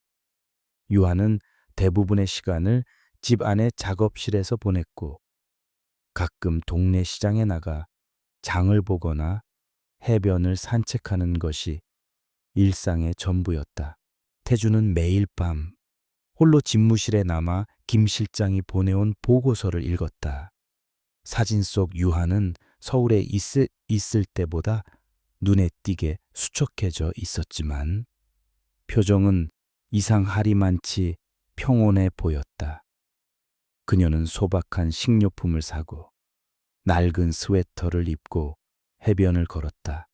유하는 대부분의 시간을 집 안의 작업실에서 보냈고 가끔 동네 시장에 나가 장을 보거나 해변을 산책하는 것이 일상의 전부였다. 태주는 매일 밤 홀로 집무실에 남아 김 실장이 보내온 보고서를 읽었다. 사진 속 유하는 서울에 있을 때보다 눈에 띄게 수척해져 있었지만 표정은 이상하리만치 평온해 보였다. 그녀는 소박한 식료품을 사고 낡은 스웨터를 입고 해변을 걸었다.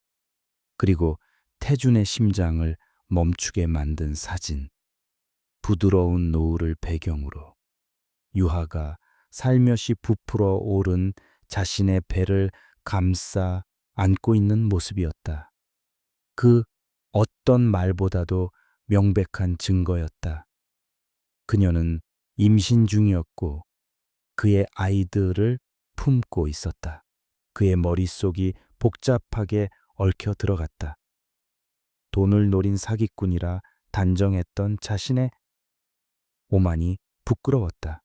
그리고 태준의 심장을 멈추게 만든 사진. 부드러운 노을을 배경으로 유하가 살며시 부풀어 오른 자신의 배를 감싸 안고 있는 모습이었다. 그 어떤 말보다도 명백한 증거였다. 그녀는 임신 중이었고 그의 아이들을 품고 있었다. 그의 머릿속이 복잡하게 얽혀 들어갔다. 돈을 노린 사기꾼이라 단정했던 자신의 오만이 부끄러웠다.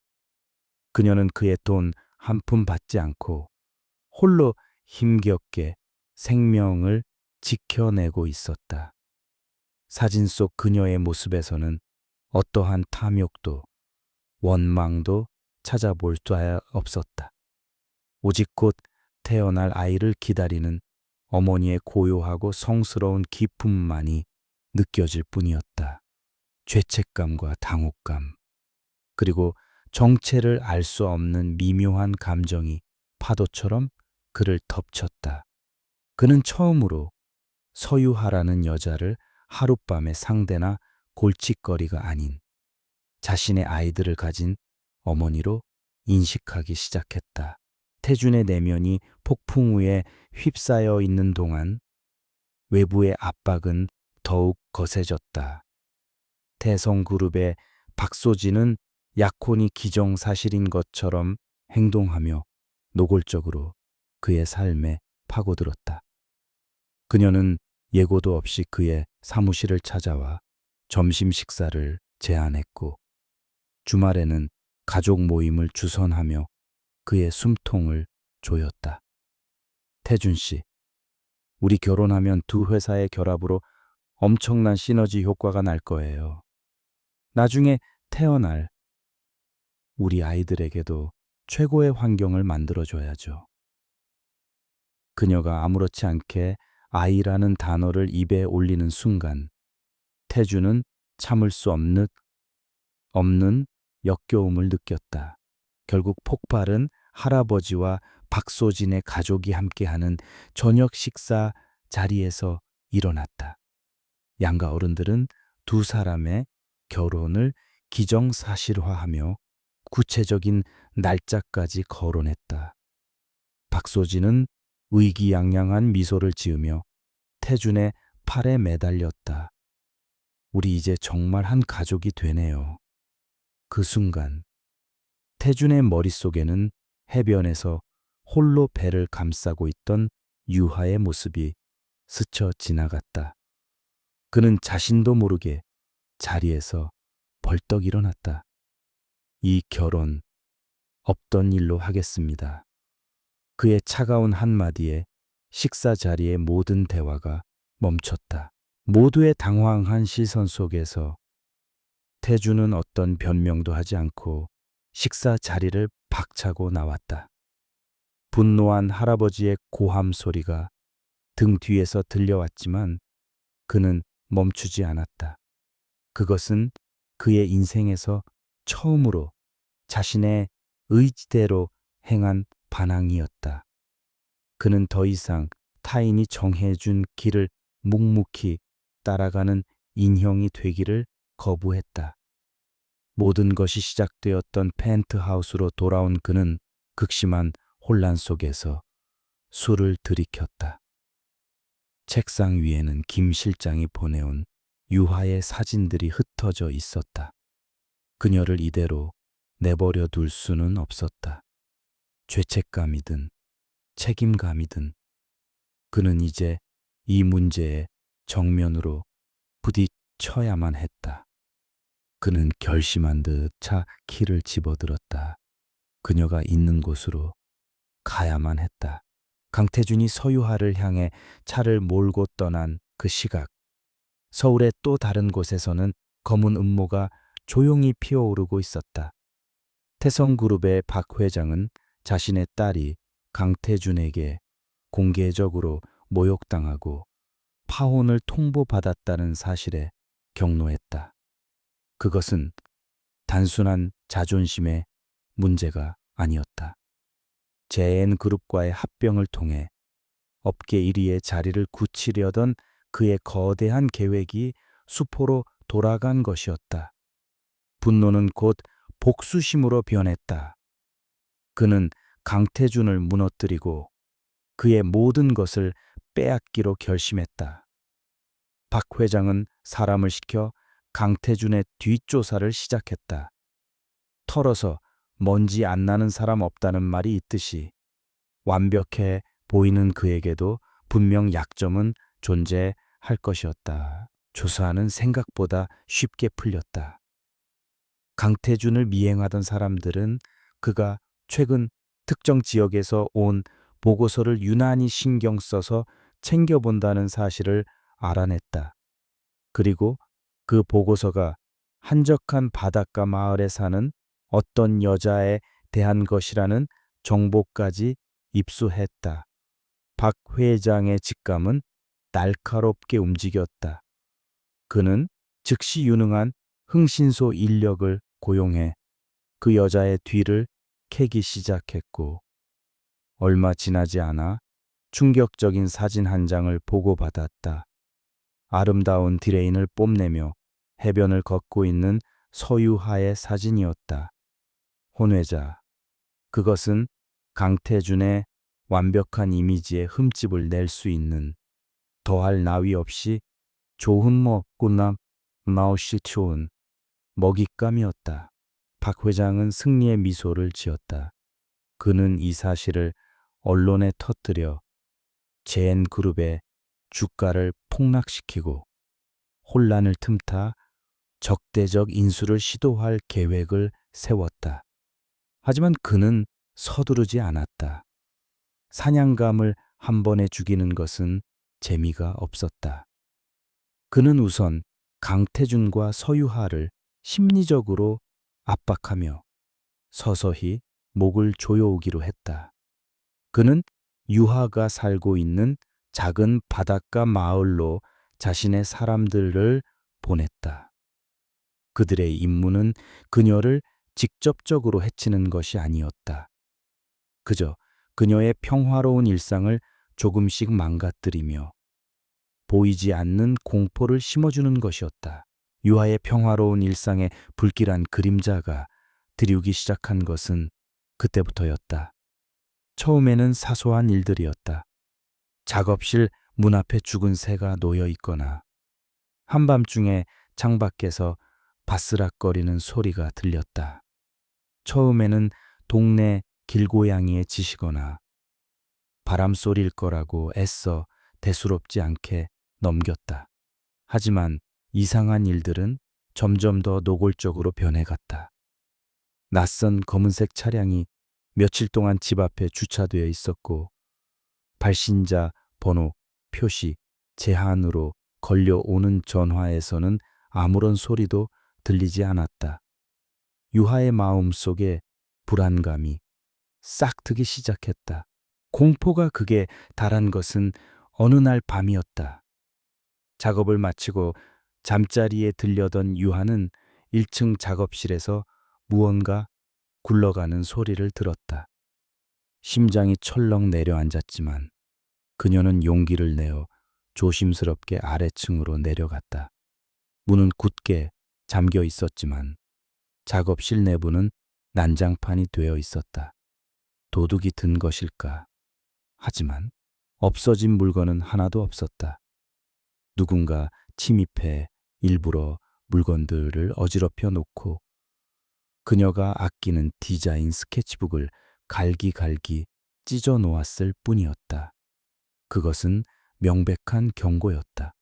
그녀는 그의 돈 한 푼 받지 않고 홀로 힘겹게 생명을 지켜내고 있었다. 사진 속 그녀의 모습에서는 어떠한 탐욕도 원망도 찾아볼 수 없었다. 오직 곧 태어날 아이를 기다리는 어머니의 고요하고 성스러운 기쁨만이 느껴질 뿐이었다. 죄책감과 당혹감, 그리고 정체를 알 수 없는 미묘한 감정이 파도처럼 그를 덮쳤다. 그는 처음으로 서유하라는 여자를 하룻밤의 상대나 골칫거리가 아닌 자신의 아이들을 가진 어머니로 인식하기 시작했다. 태준의 내면이 폭풍 위에 휩싸여 있는 동안 외부의 압박은 더욱 거세졌다. 태성그룹의 박소진은 약혼이 기정사실인 것처럼 행동하며 노골적으로 그의 삶에 파고들었다. 그녀는 예고도 없이 그의 사무실을 찾아와 점심 식사를 제안했고 주말에는 가족 모임을 주선하며 그의 숨통을 조였다. 태준 씨, 우리 결혼하면 두 회사의 결합으로 엄청난 시너지 효과가 날 거예요. 나중에 태어날 우리 아이들에게도 최고의 환경을 만들어줘야죠. 그녀가 아무렇지 않게 아이라는 단어를 입에 올리는 순간 태준은 참을 수 없는 역겨움을 느꼈다. 결국 폭발은 할아버지와 박소진의 가족이 함께하는 저녁 식사 자리에서 일어났다. 양가 어른들은 두 사람의 결혼을 기정사실화하며 구체적인 날짜까지 거론했다. 박소진은 의기양양한 미소를 지으며 태준의 팔에 매달렸다. 우리 이제 정말 한 가족이 되네요. 그 순간 태준의 머릿속에는 해변에서 홀로 배를 감싸고 있던 유하의 모습이 스쳐 지나갔다. 그는 자신도 모르게 자리에서 벌떡 일어났다. 이 결혼 없던 일로 하겠습니다. 그의 차가운 한마디에 식사 자리의 모든 대화가 멈췄다. 모두의 당황한 시선 속에서 태준은 어떤 변명도 하지 않고 식사 자리를 박차고 나왔다. 분노한 할아버지의 고함 소리가 등 뒤에서 들려왔지만 그는 멈추지 않았다. 그것은 그의 인생에서 처음으로 자신의 의지대로 행한 반항이었다. 그는 더 이상 타인이 정해준 길을 묵묵히 따라가는 인형이 되기를 거부했다. 모든 것이 시작되었던 펜트하우스로 돌아온 그는 극심한 혼란 속에서 술을 들이켰다. 책상 위에는 김 실장이 보내온 유하의 사진들이 흩어져 있었다. 그녀를 이대로 내버려 둘 수는 없었다. 죄책감이든 책임감이든 그는 이제 이 문제에 정면으로 부딪혀야만 했다. 그는 결심한 듯 차 키를 집어들었다. 그녀가 있는 곳으로 가야만 했다. 강태준이 서유하를 향해 차를 몰고 떠난 그 시각, 서울의 또 다른 곳에서는 검은 음모가 조용히 피어오르고 있었다. 태성그룹의 박 회장은 자신의 딸이 강태준에게 공개적으로 모욕당하고 파혼을 통보받았다는 사실에 경로했다. 그것은 단순한 자존심의 문제가 아니었다. JN그룹과의 합병을 통해 업계 1위의 자리를 굳히려던 그의 거대한 계획이 수포로 돌아간 것이었다. 분노는 곧 복수심으로 변했다. 그는 강태준을 무너뜨리고 그의 모든 것을 빼앗기로 결심했다. 박 회장은 사람을 시켜 강태준의 뒷조사를 시작했다. 털어서 먼지 안 나는 사람 없다는 말이 있듯이 완벽해 보이는 그에게도 분명 약점은 존재할 것이었다. 조사하는 생각보다 쉽게 풀렸다. 강태준을 미행하던 사람들은 그가 최근 특정 지역에서 온 보고서를 유난히 신경 써서 챙겨본다는 사실을 알아냈다. 그리고 그 보고서가 한적한 바닷가 마을에 사는 어떤 여자에 대한 것이라는 정보까지 입수했다. 박 회장의 직감은 날카롭게 움직였다. 그는 즉시 유능한 흥신소 인력을 고용해 그 여자의 뒤를 캐기 시작했고, 얼마 지나지 않아 충격적인 사진 한 장을 보고받았다. 아름다운 디레인을 뽐내며 해변을 걷고 있는 서유하의 사진이었다. 혼외자. 그것은 강태준의 완벽한 이미지에 흠집을 낼 수 있는 더할 나위 없이 좋은 먹구나 나오시 좋은 먹잇감이었다. 박 회장은 승리의 미소를 지었다. 그는 이 사실을 언론에 터뜨려 제엔그룹의 주가를 폭락시키고 혼란을 틈타 적대적 인수를 시도할 계획을 세웠다. 하지만 그는 서두르지 않았다. 사냥감을 한 번에 죽이는 것은 재미가 없었다. 그는 우선 강태준과 서유하를 심리적으로 압박하며 서서히 목을 조여오기로 했다. 그는 유하가 살고 있는 작은 바닷가 마을로 자신의 사람들을 보냈다. 그들의 임무는 그녀를 직접적으로 해치는 것이 아니었다. 그저 그녀의 평화로운 일상을 조금씩 망가뜨리며 보이지 않는 공포를 심어주는 것이었다. 유아의 평화로운 일상에 불길한 그림자가 들이우기 시작한 것은 그때부터였다. 처음에는 사소한 일들이었다. 작업실 문 앞에 죽은 새가 놓여 있거나 한밤중에 창밖에서 바스락거리는 소리가 들렸다. 처음에는 동네 길고양이의 짖거나 바람소리일 거라고 애써 대수롭지 않게 넘겼다. 하지만 이상한 일들은 점점 더 노골적으로 변해갔다. 낯선 검은색 차량이 며칠 동안 집 앞에 주차되어 있었고, 발신자 번호 표시 제한으로 걸려오는 전화에서는 아무런 소리도 들리지 않았다. 유하의 마음 속에 불안감이 싹트기 시작했다. 공포가 극에 달한 것은 어느 날 밤이었다. 작업을 마치고 잠자리에 들려던 유하는 1층 작업실에서 무언가 굴러가는 소리를 들었다. 심장이 철렁 내려앉았지만 그녀는 용기를 내어 조심스럽게 아래층으로 내려갔다. 문은 굳게 잠겨 있었지만 작업실 내부는 난장판이 되어 있었다. 도둑이 든 것일까? 하지만 없어진 물건은 하나도 없었다. 누군가 침입해 일부러 물건들을 어지럽혀 놓고 그녀가 아끼는 디자인 스케치북을 갈기갈기 찢어 놓았을 뿐이었다. 그것은 명백한 경고였다.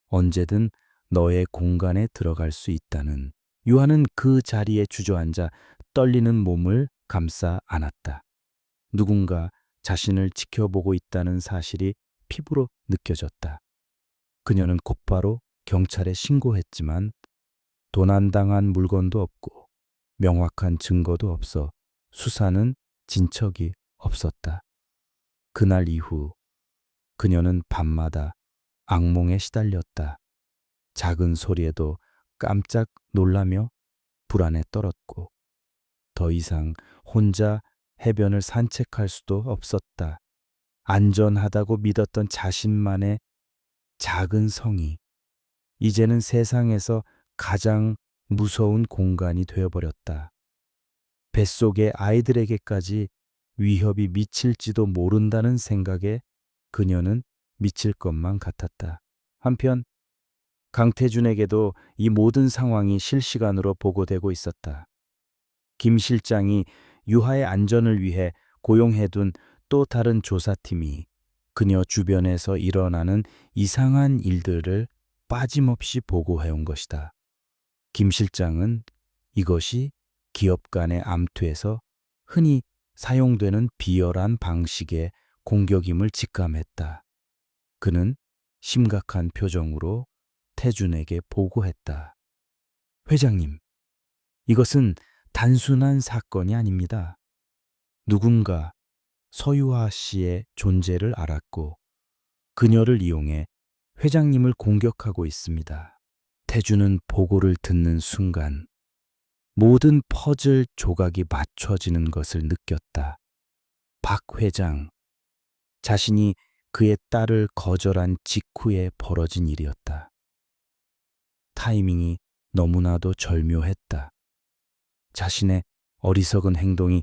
언제든 너의 공간에 들어갈 수 있다는. 유아는 그 자리에 주저앉아 떨리는 몸을 감싸 안았다. 누군가 자신을 지켜보고 있다는 사실이 피부로 느껴졌다. 그녀는 곧바로 경찰에 신고했지만 도난당한 물건도 없고 명확한 증거도 없어 수사는 진척이 없었다. 그날 이후 그녀는 밤마다 악몽에 시달렸다. 작은 소리에도 깜짝 놀라며 불안에 떨었고 더 이상 혼자 해변을 산책할 수도 없었다. 안전하다고 믿었던 자신만의 작은 성이 이제는 세상에서 가장 무서운 공간이 되어버렸다. 뱃속의 아이들에게까지 위협이 미칠지도 모른다는 생각에 그녀는 미칠 것만 같았다. 한편 강태준에게도 이 모든 상황이 실시간으로 보고되고 있었다. 김 실장이 유하의 안전을 위해 고용해둔 또 다른 조사팀이 그녀 주변에서 일어나는 이상한 일들을 빠짐없이 보고해온 것이다. 김 실장은 이것이 기업 간의 암투에서 흔히 사용되는 비열한 방식의 공격임을 직감했다. 그는 심각한 표정으로 태준에게 보고했다. 회장님, 이것은 단순한 사건이 아닙니다. 누군가 서유하 씨의 존재를 알았고 그녀를 이용해 회장님을 공격하고 있습니다. 태준은 보고를 듣는 순간 모든 퍼즐 조각이 맞춰지는 것을 느꼈다. 박 회장, 자신이 그의 딸을 거절한 직후에 벌어진 일이었다. 타이밍이 너무나도 절묘했다. 자신의 어리석은 행동이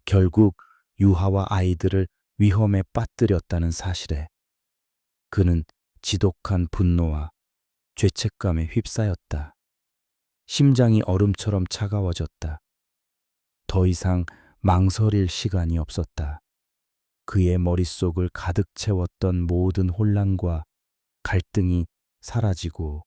결국 유하와 아이들을 위험에 빠뜨렸다는 사실에 그는 지독한 분노와 죄책감에 휩싸였다. 심장이 얼음처럼 차가워졌다. 더 이상 망설일 시간이 없었다. 그의 머릿속을 가득 채웠던 모든 혼란과 갈등이 사라지고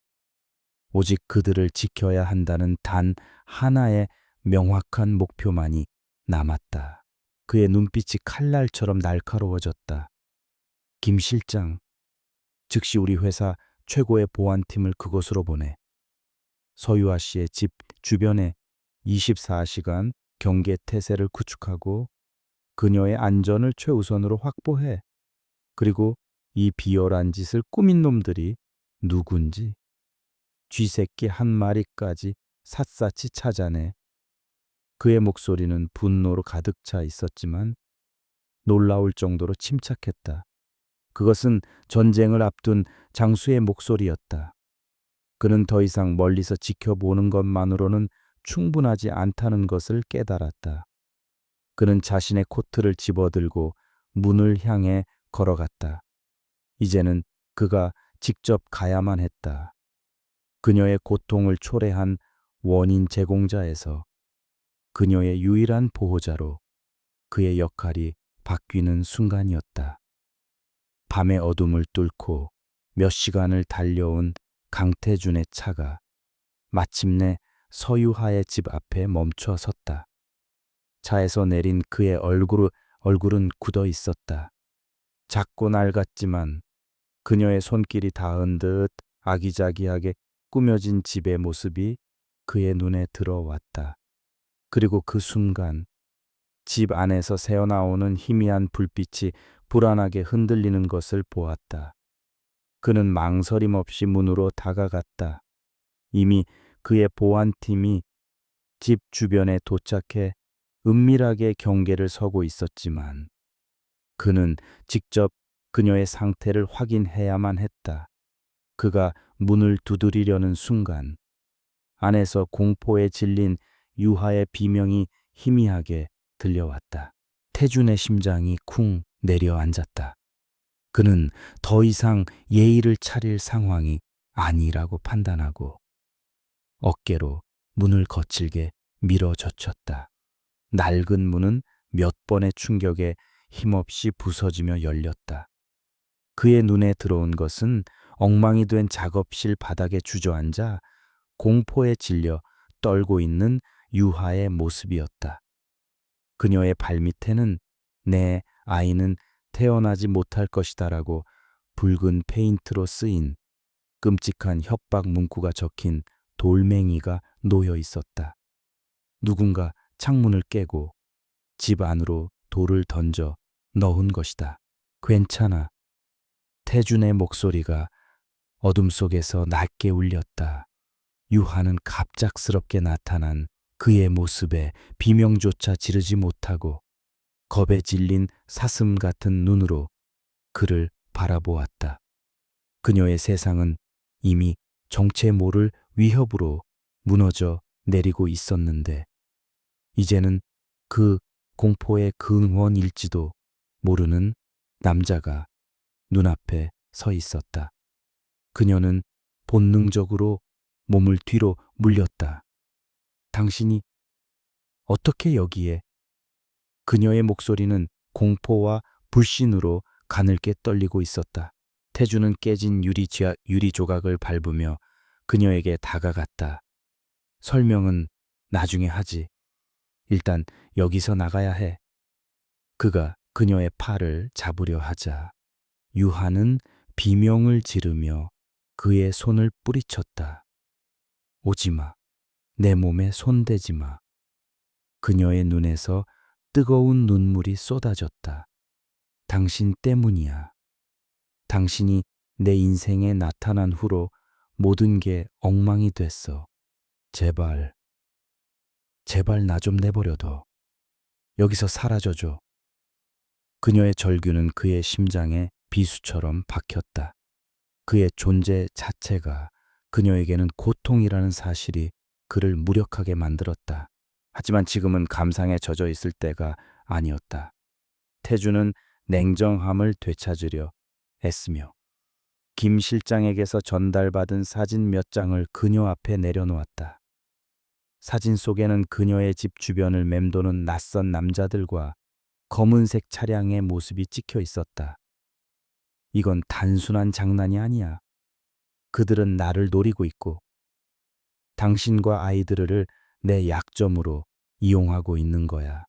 오직 그들을 지켜야 한다는 단 하나의 명확한 목표만이 남았다. 그의 눈빛이 칼날처럼 날카로워졌다. 김 실장, 즉시 우리 회사 최고의 보안팀을 그곳으로 보내. 서유아 씨의 집 주변에 24시간 경계 태세를 구축하고 그녀의 안전을 최우선으로 확보해. 그리고 이 비열한 짓을 꾸민 놈들이 누군지 쥐새끼 한 마리까지 샅샅이 찾아내. 그의 목소리는 분노로 가득 차 있었지만 놀라울 정도로 침착했다. 그것은 전쟁을 앞둔 장수의 목소리였다. 그는 더 이상 멀리서 지켜보는 것만으로는 충분하지 않다는 것을 깨달았다. 그는 자신의 코트를 집어들고 문을 향해 걸어갔다. 이제는 그가 직접 가야만 했다. 그녀의 고통을 초래한 원인 제공자에서 그녀의 유일한 보호자로 그의 역할이 바뀌는 순간이었다. 밤의 어둠을 뚫고 몇 시간을 달려온 강태준의 차가 마침내 서유하의 집 앞에 멈춰 섰다. 차에서 내린 그의 얼굴은 굳어 있었다. 작고 낡았지만 그녀의 손길이 닿은 듯 아기자기하게 꾸며진 집의 모습이 그의 눈에 들어왔다. 그리고 그 순간 집 안에서 새어나오는 희미한 불빛이 불안하게 흔들리는 것을 보았다. 그는 망설임 없이 문으로 다가갔다. 이미 그의 보안팀이 집 주변에 도착해 은밀하게 경계를 서고 있었지만 그는 직접 그녀의 상태를 확인해야만 했다. 그가 문을 두드리려는 순간 안에서 공포에 질린 유하의 비명이 희미하게 들려왔다. 태준의 심장이 쿵 내려앉았다. 그는 더 이상 예의를 차릴 상황이 아니라고 판단하고 어깨로 문을 거칠게 밀어젖혔다. 낡은 문은 몇 번의 충격에 힘없이 부서지며 열렸다. 그의 눈에 들어온 것은 엉망이 된 작업실 바닥에 주저앉아 공포에 질려 떨고 있는 유하의 모습이었다. 그녀의 발밑에는 내 아이는 태어나지 못할 것이다라고 붉은 페인트로 쓰인 끔찍한 협박 문구가 적힌 돌멩이가 놓여 있었다. 누군가 창문을 깨고 집 안으로 돌을 던져 넣은 것이다. 괜찮아. 태준의 목소리가 어둠 속에서 낮게 울렸다. 유하는 갑작스럽게 나타난 그의 모습에 비명조차 지르지 못하고 겁에 질린 사슴 같은 눈으로 그를 바라보았다. 그녀의 세상은 이미 정체 모를 위협으로 무너져 내리고 있었는데 이제는 그 공포의 근원일지도 모르는 남자가 눈앞에 서 있었다. 그녀는 본능적으로 몸을 뒤로 물렸다. 당신이 어떻게 여기에? 그녀의 목소리는 공포와 불신으로 가늘게 떨리고 있었다. 태주는 깨진 유리 조각을 밟으며 그녀에게 다가갔다. 설명은 나중에 하지. 일단 여기서 나가야 해. 그가 그녀의 팔을 잡으려 하자 유하는 비명을 지르며 그의 손을 뿌리쳤다. 오지 마. 내 몸에 손대지 마. 그녀의 눈에서 뜨거운 눈물이 쏟아졌다. 당신 때문이야. 당신이 내 인생에 나타난 후로 모든 게 엉망이 됐어. 제발, 제발 나 좀 내버려둬. 여기서 사라져줘. 그녀의 절규는 그의 심장에 비수처럼 박혔다. 그의 존재 자체가 그녀에게는 고통이라는 사실이 그를 무력하게 만들었다. 하지만 지금은 감상에 젖어 있을 때가 아니었다. 태주는 냉정함을 되찾으려 애쓰며 김 실장에게서 전달받은 사진 몇 장을 그녀 앞에 내려놓았다. 사진 속에는 그녀의 집 주변을 맴도는 낯선 남자들과 검은색 차량의 모습이 찍혀 있었다. 이건 단순한 장난이 아니야. 그들은 나를 노리고 있고 당신과 아이들을 내 약점으로 이용하고 있는 거야.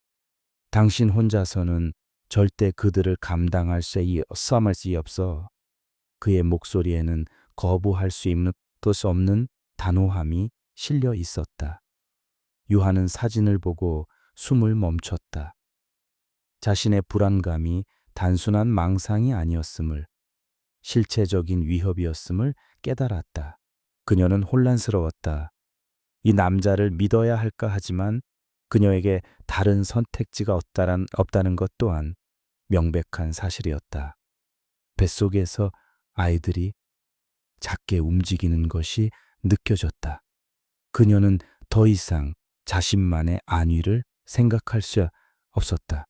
당신 혼자서는 절대 그들을 감당할 수 없어. 그의 목소리에는 거부할 수 없는 단호함이 실려 있었다. 유하는 사진을 보고 숨을 멈췄다. 자신의 불안감이 단순한 망상이 아니었음을, 실체적인 위협이었음을 깨달았다. 그녀는 혼란스러웠다. 이 남자를 믿어야 할까 하지만 그녀에게 다른 선택지가 없다는 것 또한 명백한 사실이었다. 뱃속에서 아이들이 작게 움직이는 것이 느껴졌다. 그녀는 더 이상 자신만의 안위를 생각할 수 없었다.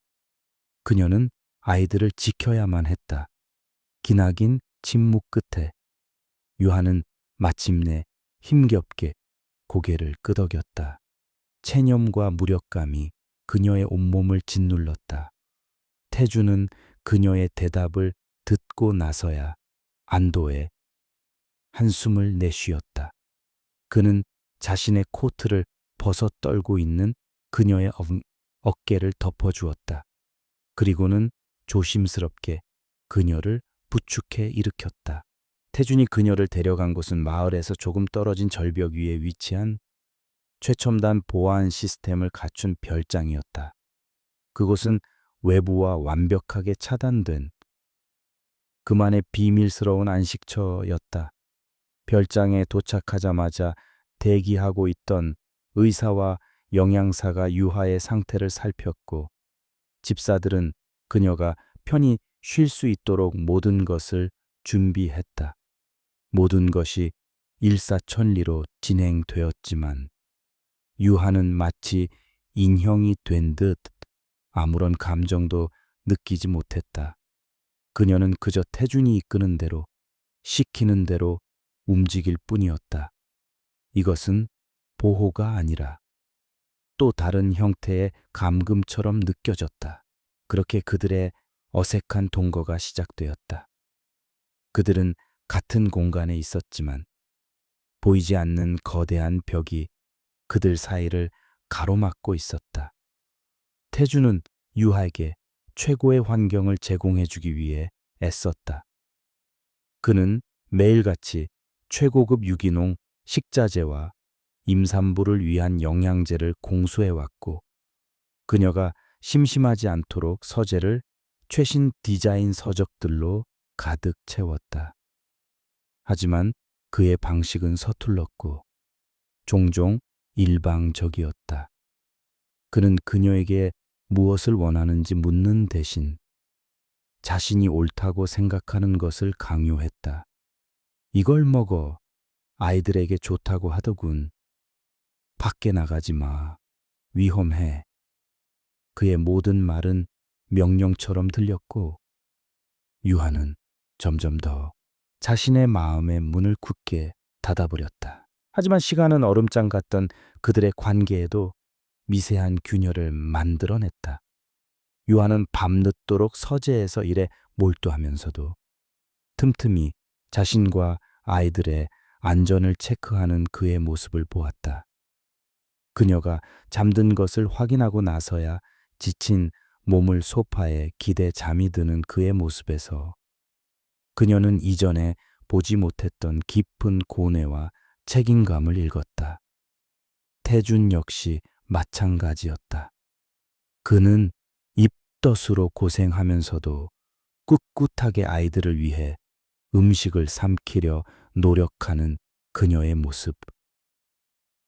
그녀는 아이들을 지켜야만 했다. 기나긴 침묵 끝에 유하는 마침내 힘겹게 고개를 끄덕였다. 체념과 무력감이 그녀의 온몸을 짓눌렀다. 태주는 그녀의 대답을 듣고 나서야 안도의 한숨을 내쉬었다. 그는 자신의 코트를 벗어 떨고 있는 그녀의 어깨를 덮어주었다. 그리고는 조심스럽게 그녀를 부축해 일으켰다. 태준이 그녀를 데려간 곳은 마을에서 조금 떨어진 절벽 위에 위치한 최첨단 보안 시스템을 갖춘 별장이었다. 그곳은 외부와 완벽하게 차단된 그만의 비밀스러운 안식처였다. 별장에 도착하자마자 대기하고 있던 의사와 영양사가 유하의 상태를 살폈고 집사들은 그녀가 편히 쉴 수 있도록 모든 것을 준비했다. 모든 것이 일사천리로 진행되었지만 유하는 마치 인형이 된 듯 아무런 감정도 느끼지 못했다. 그녀는 그저 태준이 이끄는 대로, 시키는 대로 움직일 뿐이었다. 이것은 보호가 아니라 또 다른 형태의 감금처럼 느껴졌다. 그렇게 그들의 어색한 동거가 시작되었다. 그들은 같은 공간에 있었지만 보이지 않는 거대한 벽이 그들 사이를 가로막고 있었다. 태주는 유하에게 최고의 환경을 제공해주기 위해 애썼다. 그는 매일같이 최고급 유기농 식자재와 임산부를 위한 영양제를 공수해왔고 그녀가 심심하지 않도록 서재를 최신 디자인 서적들로 가득 채웠다. 하지만 그의 방식은 서툴렀고 종종 일방적이었다. 그는 그녀에게 무엇을 원하는지 묻는 대신 자신이 옳다고 생각하는 것을 강요했다. 이걸 먹어. 아이들에게 좋다고 하더군. 밖에 나가지 마. 위험해. 그의 모든 말은 명령처럼 들렸고 유하는 점점 더 자신의 마음의 문을 굳게 닫아버렸다. 하지만 시간은 얼음장 같던 그들의 관계에도 미세한 균열을 만들어냈다. 유하는 밤늦도록 서재에서 일에 몰두하면서도 틈틈이 자신과 아이들의 안전을 체크하는 그의 모습을 보았다. 그녀가 잠든 것을 확인하고 나서야 지친 몸을 소파에 기대 잠이 드는 그의 모습에서 그녀는 이전에 보지 못했던 깊은 고뇌와 책임감을 읽었다. 태준 역시 마찬가지였다. 그는 입덧으로 고생하면서도 꿋꿋하게 아이들을 위해 음식을 삼키려 노력하는 그녀의 모습.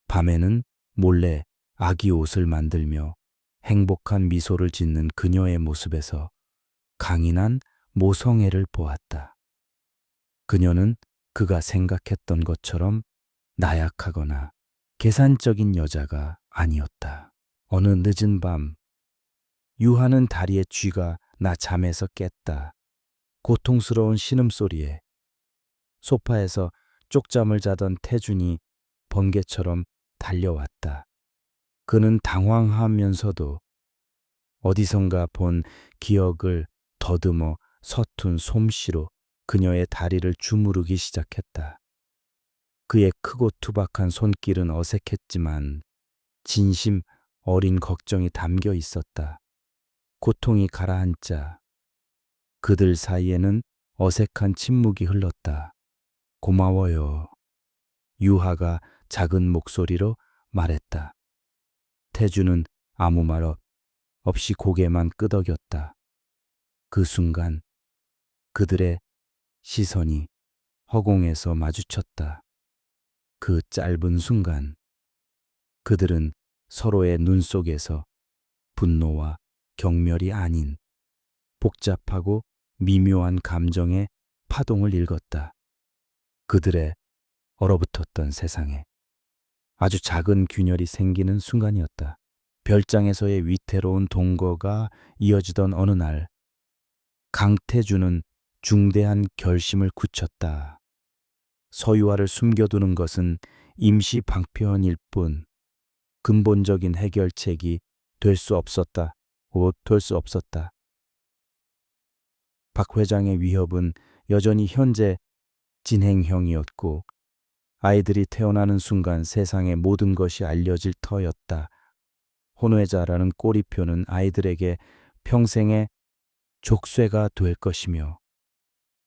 밤에는 몰래 아기 옷을 만들며 행복한 미소를 짓는 그녀의 모습에서 강인한 모성애를 보았다. 그녀는 그가 생각했던 것처럼 나약하거나 계산적인 여자가 아니었다. 어느 늦은 밤, 유하는 다리에 쥐가 나 잠에서 깼다. 고통스러운 신음소리에 소파에서 쪽잠을 자던 태준이 번개처럼 달려왔다. 그는 당황하면서도 어디선가 본 기억을 더듬어 서툰 솜씨로 그녀의 다리를 주무르기 시작했다. 그의 크고 투박한 손길은 어색했지만 진심 어린 걱정이 담겨 있었다. 고통이 가라앉자 그들 사이에는 어색한 침묵이 흘렀다. 고마워요. 유하가 작은 목소리로 말했다. 태주는 아무 말 없이 고개만 끄덕였다. 그 순간 그들의 시선이 허공에서 마주쳤다. 그 짧은 순간 그들은 서로의 눈 속에서 분노와 경멸이 아닌 복잡하고 미묘한 감정의 파동을 읽었다. 그들의 얼어붙었던 세상에 아주 작은 균열이 생기는 순간이었다. 별장에서의 위태로운 동거가 이어지던 어느 날 강태주는 중대한 결심을 굳혔다. 서유아를 숨겨두는 것은 임시 방편일 뿐 근본적인 해결책이 될 수 없었다. 박 회장의 위협은 여전히 현재 진행형이었고 아이들이 태어나는 순간 세상의 모든 것이 알려질 터였다. 혼외자라는 꼬리표는 아이들에게 평생의 족쇄가 될 것이며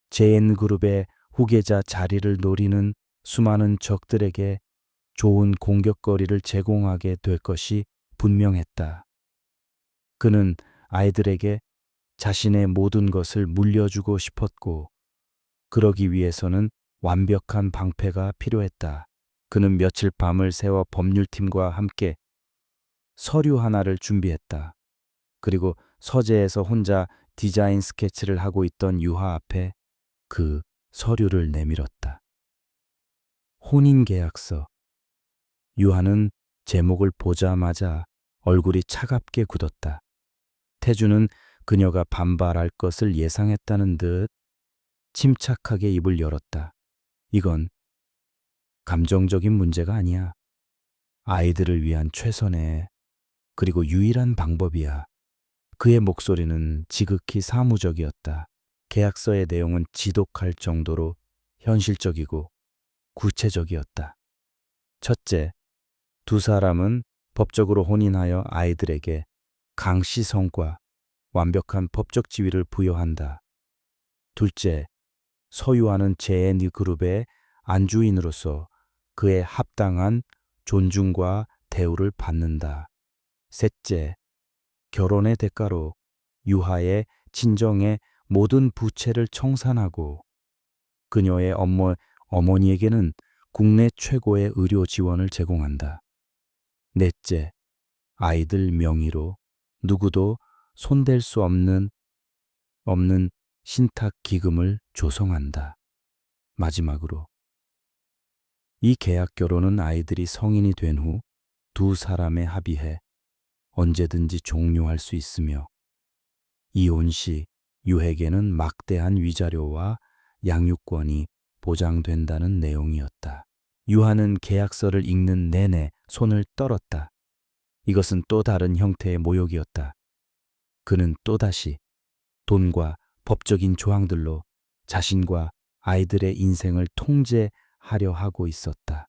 JN그룹의 후계자 자리를 노리는 수많은 적들에게 좋은 공격거리를 제공하게 될 것이 분명했다. 그는 아이들에게 자신의 모든 것을 물려주고 싶었고 그러기 위해서는 완벽한 방패가 필요했다. 그는 며칠 밤을 새워 법률팀과 함께 서류 하나를 준비했다. 그리고 서재에서 혼자 디자인 스케치를 하고 있던 유하 앞에 그 서류를 내밀었다. 혼인계약서. 유하는 제목을 보자마자 얼굴이 차갑게 굳었다. 태주는 그녀가 반발할 것을 예상했다는 듯 침착하게 입을 열었다. 이건 감정적인 문제가 아니야. 아이들을 위한 최선의 그리고 유일한 방법이야. 그의 목소리는 지극히 사무적이었다. 계약서의 내용은 지독할 정도로 현실적이고 구체적이었다. 첫째, 두 사람은 법적으로 혼인하여 아이들에게 강시성과 완벽한 법적 지위를 부여한다. 둘째, 서유아는 JN그룹의 안주인으로서 그의 합당한 존중과 대우를 받는다. 셋째, 결혼의 대가로 유하의 친정의 모든 부채를 청산하고 그녀의 어머니에게는 국내 최고의 의료 지원을 제공한다. 넷째, 아이들 명의로 누구도 손댈 수 없는 신탁 기금을 조성한다. 마지막으로 이 계약 결혼은 아이들이 성인이 된 후 두 사람의 합의해 언제든지 종료할 수 있으며 이혼 시 유에게는 막대한 위자료와 양육권이 보장된다는 내용이었다. 유하는 계약서를 읽는 내내 손을 떨었다. 이것은 또 다른 형태의 모욕이었다. 그는 또다시 돈과 법적인 조항들로 자신과 아이들의 인생을 통제하려 하고 있었다.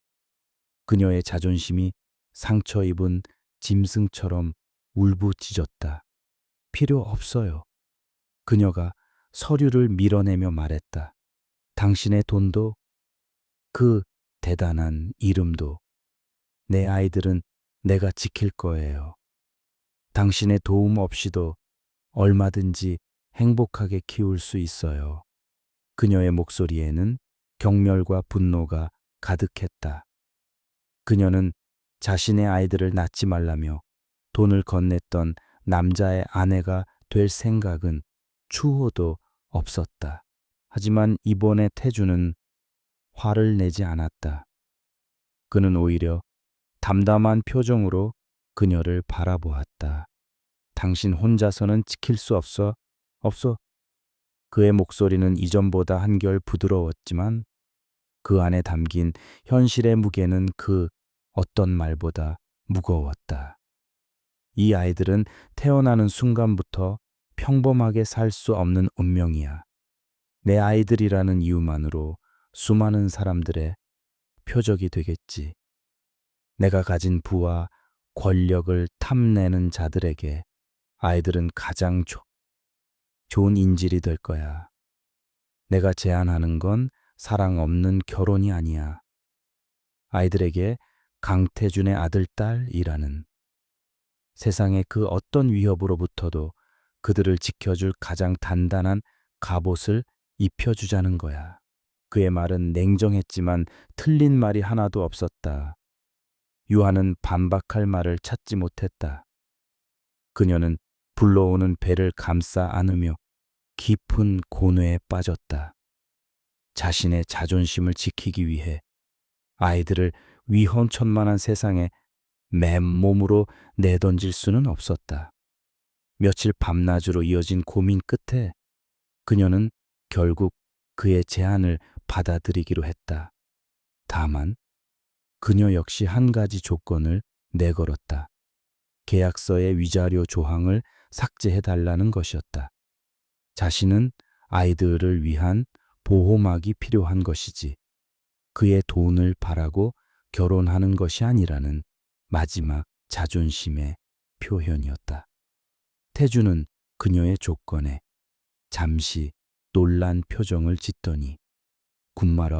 그녀의 자존심이 상처 입은 짐승처럼 울부짖었다. 필요 없어요. 그녀가 서류를 밀어내며 말했다. 당신의 돈도 그 대단한 이름도 내 아이들은 내가 지킬 거예요. 당신의 도움 없이도 얼마든지 행복하게 키울 수 있어요. 그녀의 목소리에는 경멸과 분노가 가득했다. 그녀는 자신의 아이들을 낳지 말라며 돈을 건넸던 남자의 아내가 될 생각은 추호도 없었다. 하지만 이번에 태주는 화를 내지 않았다. 그는 오히려 담담한 표정으로 그녀를 바라보았다. 당신 혼자서는 지킬 수 없어. 그의 목소리는 이전보다 한결 부드러웠지만 그 안에 담긴 현실의 무게는 그 어떤 말보다 무거웠다. 이 아이들은 태어나는 순간부터 평범하게 살 수 없는 운명이야. 내 아이들이라는 이유만으로 수많은 사람들의 표적이 되겠지. 내가 가진 부와 권력을 탐내는 자들에게 아이들은 가장 좋은 인질이 될 거야. 내가 제안하는 건 사랑 없는 결혼이 아니야. 아이들에게 강태준의 아들, 딸이라는 세상의 그 어떤 위협으로부터도 그들을 지켜줄 가장 단단한 갑옷을 입혀주자는 거야. 그의 말은 냉정했지만 틀린 말이 하나도 없었다. 유하는 반박할 말을 찾지 못했다. 그녀는 불러오는 배를 감싸 안으며 깊은 고뇌에 빠졌다. 자신의 자존심을 지키기 위해 아이들을 위험천만한 세상에 맨몸으로 내던질 수는 없었다. 며칠 밤낮으로 이어진 고민 끝에 그녀는 결국 그의 제안을 받아들이기로 했다. 다만 그녀 역시 한 가지 조건을 내걸었다. 계약서의 위자료 조항을 삭제해달라는 것이었다. 자신은 아이들을 위한 보호막이 필요한 것이지 그의 돈을 바라고 결혼하는 것이 아니라는 마지막 자존심의 표현이었다. 태주는 그녀의 조건에 잠시 놀란 표정을 짓더니 군말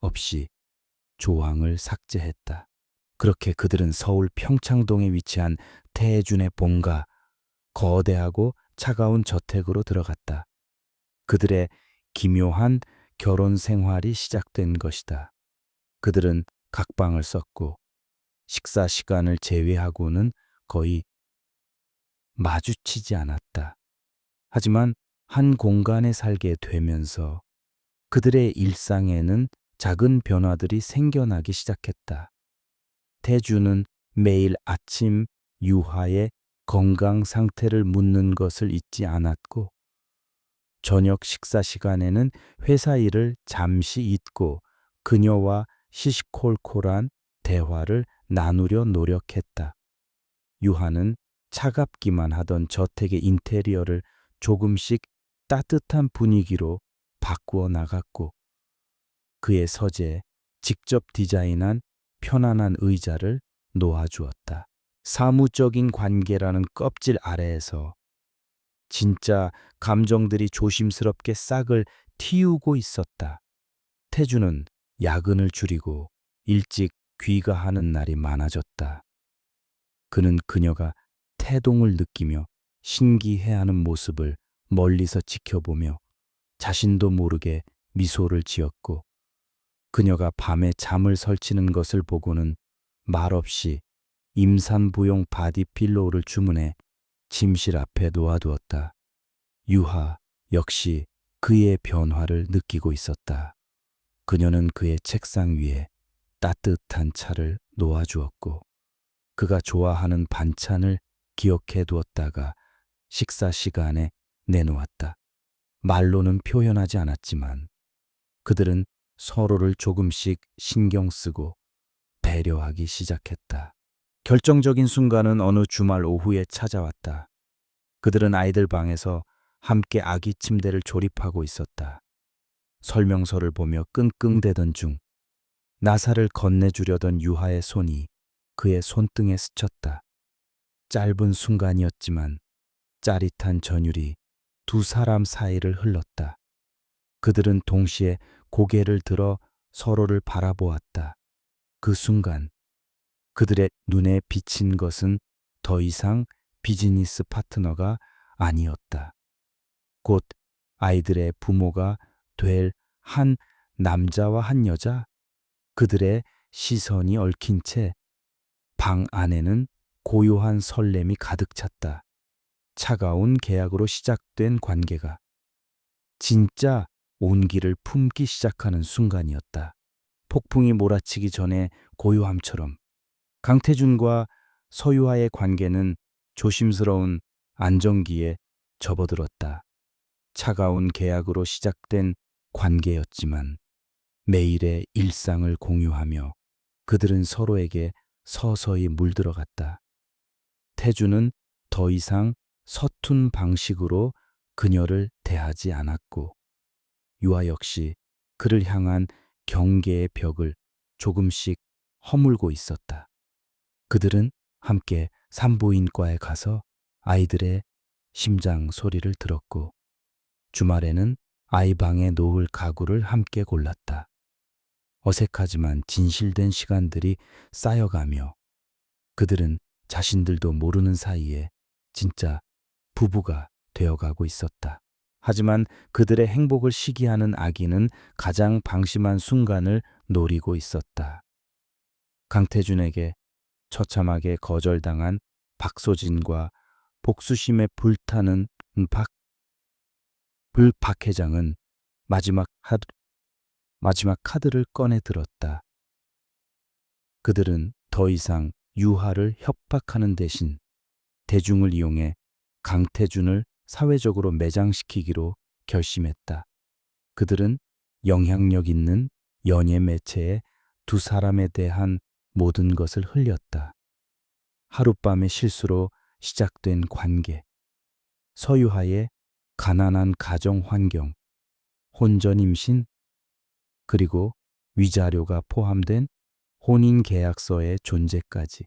없이 조항을 삭제했다. 그렇게 그들은 서울 평창동에 위치한 태준의 본가 거대하고 차가운 저택으로 들어갔다. 그들의 기묘한 결혼 생활이 시작된 것이다. 그들은 각방을 썼고 식사 시간을 제외하고는 거의 마주치지 않았다. 하지만 한 공간에 살게 되면서 그들의 일상에는 작은 변화들이 생겨나기 시작했다. 태주는 매일 아침 유하의 건강 상태를 묻는 것을 잊지 않았고 저녁 식사 시간에는 회사 일을 잠시 잊고 그녀와 시시콜콜한 대화를 나누려 노력했다. 유하는 차갑기만 하던 저택의 인테리어를 조금씩 따뜻한 분위기로 바꾸어 나갔고 그의 서재에 직접 디자인한 편안한 의자를 놓아주었다. 사무적인 관계라는 껍질 아래에서 진짜 감정들이 조심스럽게 싹을 틔우고 있었다. 태주는 야근을 줄이고 일찍 귀가하는 날이 많아졌다. 그는 그녀가 태동을 느끼며 신기해하는 모습을 멀리서 지켜보며 자신도 모르게 미소를 지었고 그녀가 밤에 잠을 설치는 것을 보고는 말없이 임산부용 바디필로우를 주문해 침실 앞에 놓아두었다. 유하 역시 그의 변화를 느끼고 있었다. 그녀는 그의 책상 위에 따뜻한 차를 놓아주었고 그가 좋아하는 반찬을 기억해 두었다가 식사 시간에 내놓았다. 말로는 표현하지 않았지만 그들은 서로를 조금씩 신경 쓰고 배려하기 시작했다. 결정적인 순간은 어느 주말 오후에 찾아왔다. 그들은 아이들 방에서 함께 아기 침대를 조립하고 있었다. 설명서를 보며 끙끙대던 중 나사를 건네주려던 유하의 손이 그의 손등에 스쳤다. 짧은 순간이었지만 짜릿한 전율이 두 사람 사이를 흘렀다. 그들은 동시에 고개를 들어 서로를 바라보았다. 그 순간 그들의 눈에 비친 것은 더 이상 비즈니스 파트너가 아니었다. 곧 아이들의 부모가 될 한 남자와 한 여자, 그들의 시선이 얽힌 채 방 안에는 고요한 설렘이 가득 찼다. 차가운 계약으로 시작된 관계가 진짜 온기를 품기 시작하는 순간이었다. 폭풍이 몰아치기 전에 고요함처럼 강태준과 서유아의 관계는 조심스러운 안정기에 접어들었다. 차가운 계약으로 시작된 관계였지만 매일의 일상을 공유하며 그들은 서로에게 서서히 물들어갔다. 태주는 더 이상 서툰 방식으로 그녀를 대하지 않았고 유아 역시 그를 향한 경계의 벽을 조금씩 허물고 있었다. 그들은 함께 산부인과에 가서 아이들의 심장 소리를 들었고 주말에는 아이 방에 놓을 가구를 함께 골랐다. 어색하지만 진실된 시간들이 쌓여가며 그들은 자신들도 모르는 사이에 진짜 부부가 되어가고 있었다. 하지만 그들의 행복을 시기하는 아기는 가장 방심한 순간을 노리고 있었다. 강태준에게 처참하게 거절당한 박소진과 복수심에 불타는 박 회장은 마지막 카드를 꺼내 들었다. 그들은 더 이상 유하를 협박하는 대신 대중을 이용해 강태준을 사회적으로 매장시키기로 결심했다. 그들은 영향력 있는 연예 매체에 두 사람에 대한 모든 것을 흘렸다. 하룻밤의 실수로 시작된 관계, 서유하의 가난한 가정 환경, 혼전 임신, 그리고 위자료가 포함된 혼인 계약서의 존재까지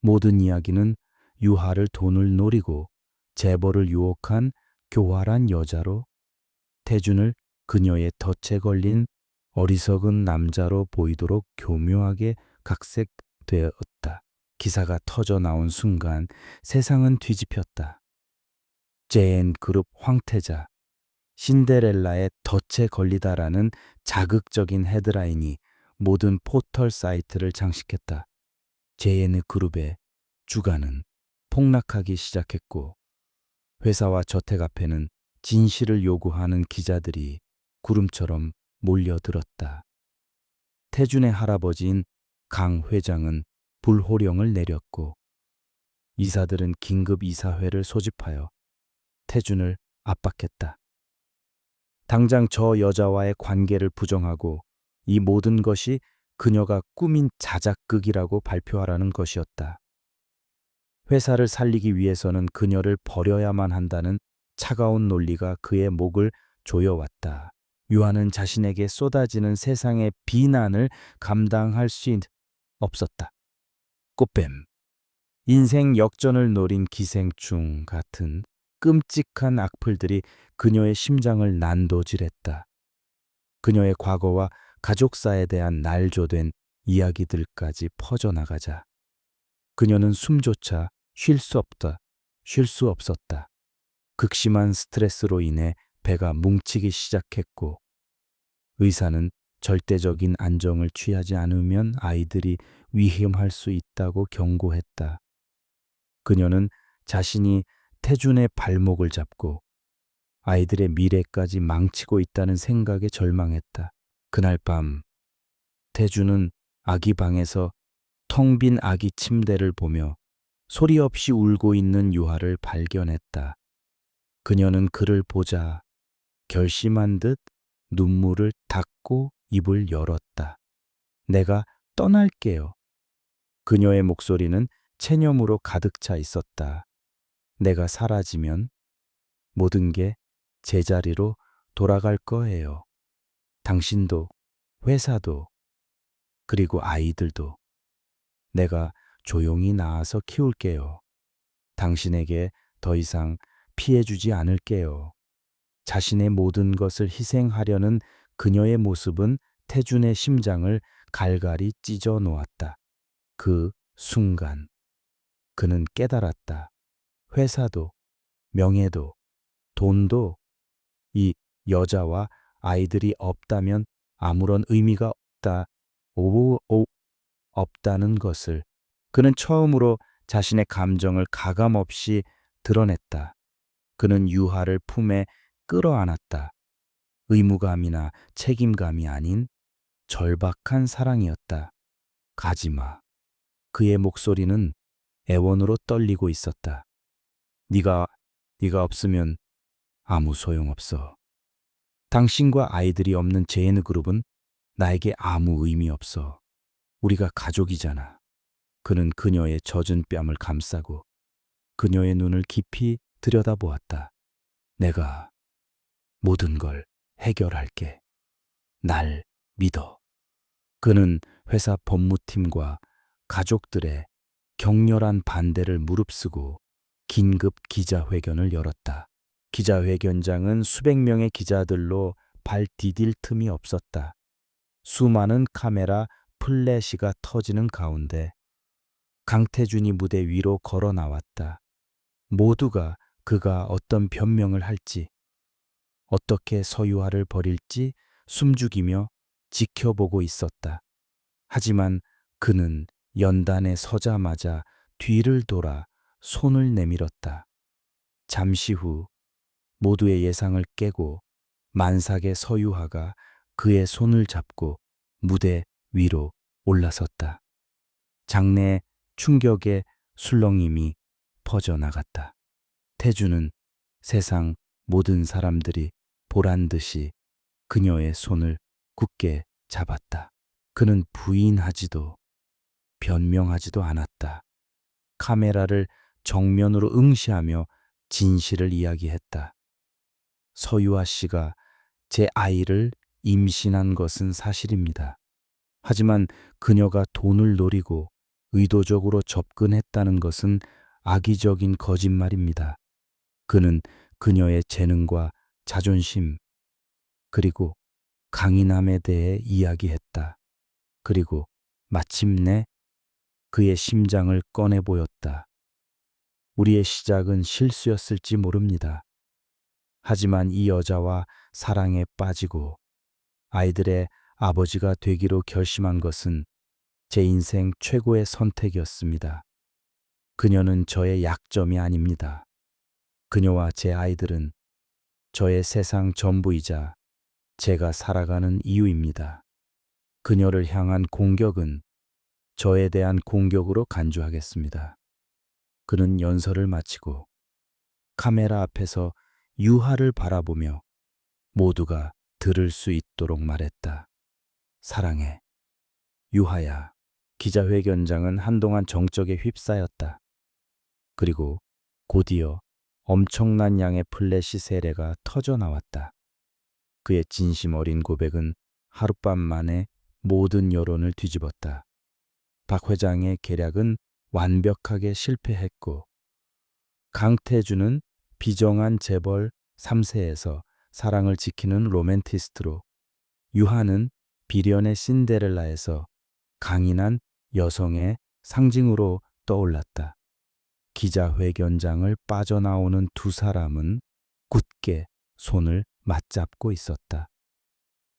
모든 이야기는 유하를 돈을 노리고 재벌을 유혹한 교활한 여자로 태준을 그녀의 덫에 걸린 어리석은 남자로 보이도록 교묘하게 각색되었다. 기사가 터져 나온 순간 세상은 뒤집혔다. JN그룹 황태자, 신데렐라의 덫에 걸리다라는 자극적인 헤드라인이 모든 포털 사이트를 장식했다. JN그룹의 주가는 폭락하기 시작했고 회사와 저택 앞에는 진실을 요구하는 기자들이 구름처럼 몰려들었다. 태준의 할아버지인 강 회장은 불호령을 내렸고 이사들은 긴급 이사회를 소집하여 태준을 압박했다. 당장 저 여자와의 관계를 부정하고 이 모든 것이 그녀가 꾸민 자작극이라고 발표하라는 것이었다. 회사를 살리기 위해서는 그녀를 버려야만 한다는 차가운 논리가 그의 목을 조여왔다. 유아는 자신에게 쏟아지는 세상의 비난을 감당할 수 없었다. 꽃뱀, 인생 역전을 노린 기생충 같은 끔찍한 악플들이 그녀의 심장을 난도질했다. 그녀의 과거와 가족사에 대한 날조된 이야기들까지 퍼져나가자 그녀는 숨조차 쉴 수 없었다. 극심한 스트레스로 인해 배가 뭉치기 시작했고 의사는 절대적인 안정을 취하지 않으면 아이들이 위험할 수 있다고 경고했다. 그녀는 자신이 태준의 발목을 잡고 아이들의 미래까지 망치고 있다는 생각에 절망했다. 그날 밤 태준은 아기 방에서 텅 빈 아기 침대를 보며 소리 없이 울고 있는 유하를 발견했다. 그녀는 그를 보자 결심한 듯 눈물을 닦고 입을 열었다. 내가 떠날게요. 그녀의 목소리는 체념으로 가득 차 있었다. 내가 사라지면 모든 게 제자리로 돌아갈 거예요. 당신도, 회사도, 그리고 아이들도. 내가 조용히 낳아서 키울게요. 당신에게 더 이상 피해주지 않을게요. 자신의 모든 것을 희생하려는 그녀의 모습은 태준의 심장을 갈갈이 찢어 놓았다. 그 순간 그는 깨달았다. 회사도, 명예도, 돈도 이 여자와 아이들이 없다면 아무런 의미가 없다는 것을. 그는 처음으로 자신의 감정을 가감없이 드러냈다. 그는 유하를 품에 끌어안았다. 의무감이나 책임감이 아닌 절박한 사랑이었다. 가지마. 그의 목소리는 애원으로 떨리고 있었다. 네가 없으면 아무 소용없어. 당신과 아이들이 없는 제이느 그룹은 나에게 아무 의미 없어. 우리가 가족이잖아. 그는 그녀의 젖은 뺨을 감싸고 그녀의 눈을 깊이 들여다보았다. 내가 모든 걸 해결할게. 날 믿어. 그는 회사 법무팀과 가족들의 격렬한 반대를 무릅쓰고 긴급 기자회견을 열었다. 기자회견장은 수백 명의 기자들로 발 디딜 틈이 없었다. 수많은 카메라 플래시가 터지는 가운데 강태준이 무대 위로 걸어 나왔다. 모두가 그가 어떤 변명을 할지, 어떻게 서유화를 벌일지 숨죽이며 지켜보고 있었다. 하지만 그는 연단에 서자마자 뒤를 돌아 손을 내밀었다. 잠시 후 모두의 예상을 깨고 만삭의 서유화가 그의 손을 잡고 무대 위로 올라섰다. 장내에 충격의 술렁임이 퍼져나갔다. 태주는 세상 모든 사람들이 보란 듯이 그녀의 손을 굳게 잡았다. 그는 부인하지도 변명하지도 않았다. 카메라를 정면으로 응시하며 진실을 이야기했다. 서유아 씨가 제 아이를 임신한 것은 사실입니다. 하지만 그녀가 돈을 노리고 의도적으로 접근했다는 것은 악의적인 거짓말입니다. 그는 그녀의 재능과 자존심, 그리고 강인함에 대해 이야기했다. 그리고 마침내 그의 심장을 꺼내 보였다. 우리의 시작은 실수였을지 모릅니다. 하지만 이 여자와 사랑에 빠지고 아이들의 아버지가 되기로 결심한 것은 제 인생 최고의 선택이었습니다. 그녀는 저의 약점이 아닙니다. 그녀와 제 아이들은 저의 세상 전부이자 제가 살아가는 이유입니다. 그녀를 향한 공격은 저에 대한 공격으로 간주하겠습니다. 그는 연설을 마치고 카메라 앞에서 유하를 바라보며 모두가 들을 수 있도록 말했다. 사랑해, 유하야. 기자회견장은 한동안 정적에 휩싸였다. 그리고 곧이어 엄청난 양의 플래시 세례가 터져 나왔다. 그의 진심 어린 고백은 하룻밤 만에 모든 여론을 뒤집었다. 박 회장의 계략은 완벽하게 실패했고 강태준은 비정한 재벌 3세에서 사랑을 지키는 로맨티스트로, 유하는 비련의 신데렐라에서 강인한 여성의 상징으로 떠올랐다. 기자회견장을 빠져나오는 두 사람은 굳게 손을 맞잡고 있었다.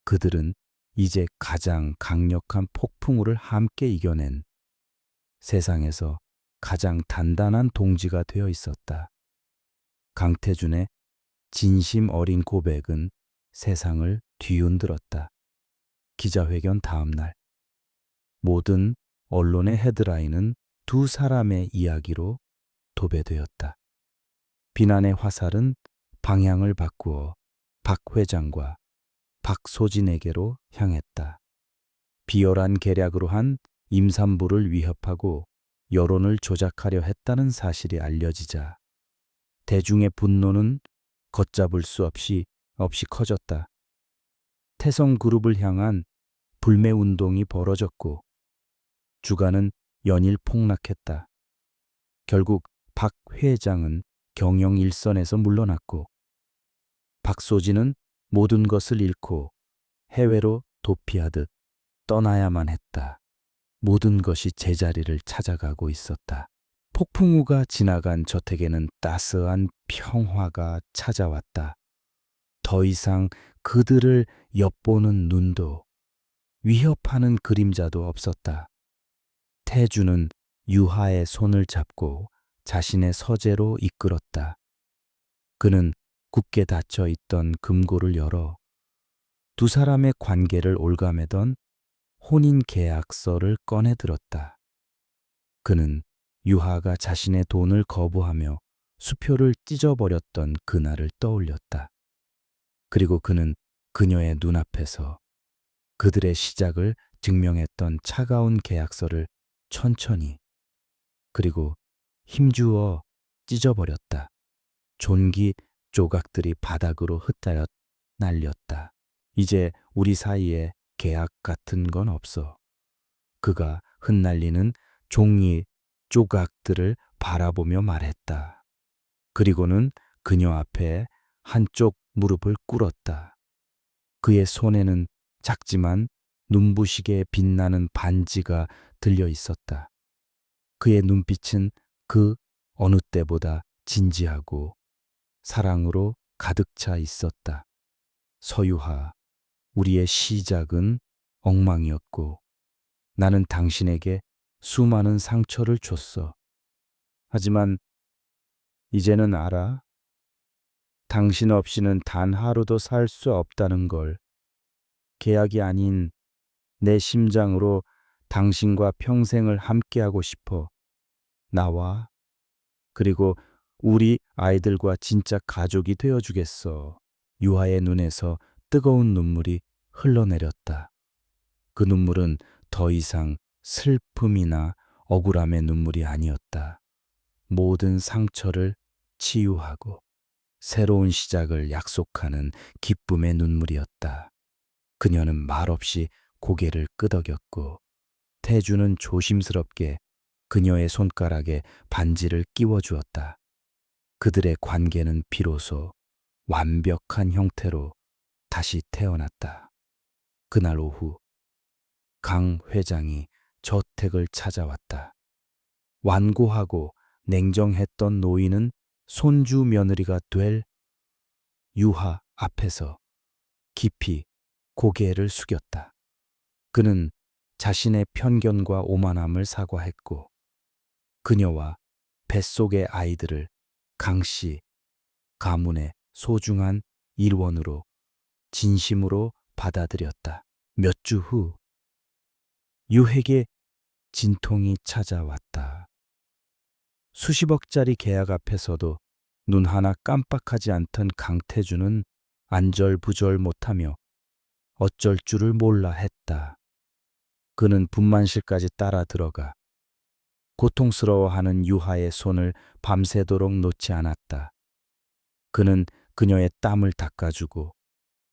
그들은 이제 가장 강력한 폭풍우를 함께 이겨낸 세상에서 가장 단단한 동지가 되어 있었다. 강태준의 진심 어린 고백은 세상을 뒤흔들었다. 기자회견 다음 날, 모든 언론의 헤드라인은 두 사람의 이야기로 도배되었다. 비난의 화살은 방향을 바꾸어 박 회장과 박소진에게로 향했다. 비열한 계략으로 한 임산부를 위협하고 여론을 조작하려 했다는 사실이 알려지자 대중의 분노는 걷잡을 수 없이 커졌다. 태성그룹을 향한 불매운동이 벌어졌고 주가는 연일 폭락했다. 결국 박 회장은 경영 일선에서 물러났고 박소진은 모든 것을 잃고 해외로 도피하듯 떠나야만 했다. 모든 것이 제자리를 찾아가고 있었다. 폭풍우가 지나간 저택에는 따스한 평화가 찾아왔다. 더 이상 그들을 엿보는 눈도 위협하는 그림자도 없었다. 태주는 유하의 손을 잡고 자신의 서재로 이끌었다. 그는 굳게 닫혀 있던 금고를 열어 두 사람의 관계를 올가매던 혼인 계약서를 꺼내 들었다. 그는 유하가 자신의 돈을 거부하며 수표를 찢어버렸던 그날을 떠올렸다. 그리고 그는 그녀의 눈앞에서 그들의 시작을 증명했던 차가운 계약서를 천천히 그리고 힘주어 찢어버렸다. 존기 조각들이 바닥으로 흩날려 날렸다. 이제 우리 사이에 계약 같은 건 없어. 그가 흩날리는 종이 조각들을 바라보며 말했다. 그리고는 그녀 앞에 한쪽 무릎을 꿇었다. 그의 손에는 작지만 눈부시게 빛나는 반지가 들려 있었다. 그의 눈빛은 그 어느 때보다 진지하고 사랑으로 가득 차 있었다. 서유하, 우리의 시작은 엉망이었고 나는 당신에게 수많은 상처를 줬어. 하지만 이제는 알아. 당신 없이는 단 하루도 살 수 없다는 걸. 계약이 아닌 내 심장으로 당신과 평생을 함께하고 싶어. 나와 그리고 우리 아이들과 진짜 가족이 되어주겠어. 유아의 눈에서 뜨거운 눈물이 흘러내렸다. 그 눈물은 더 이상 슬픔이나 억울함의 눈물이 아니었다. 모든 상처를 치유하고 새로운 시작을 약속하는 기쁨의 눈물이었다. 그녀는 말없이 고개를 끄덕였고 태주는 조심스럽게 그녀의 손가락에 반지를 끼워주었다. 그들의 관계는 비로소 완벽한 형태로 다시 태어났다. 그날 오후 강 회장이 저택을 찾아왔다. 완고하고 냉정했던 노인은 손주 며느리가 될 유하 앞에서 깊이 고개를 숙였다. 그는 자신의 편견과 오만함을 사과했고 그녀와 뱃속의 아이들을 강씨 가문의 소중한 일원으로 진심으로 받아들였다. 몇 주 후 유에게 진통이 찾아왔다. 수십억짜리 계약 앞에서도 눈 하나 깜빡하지 않던 강태주는 안절부절 못하며 어쩔 줄을 몰라 했다. 그는 분만실까지 따라 들어가 고통스러워하는 유하의 손을 밤새도록 놓지 않았다. 그는 그녀의 땀을 닦아주고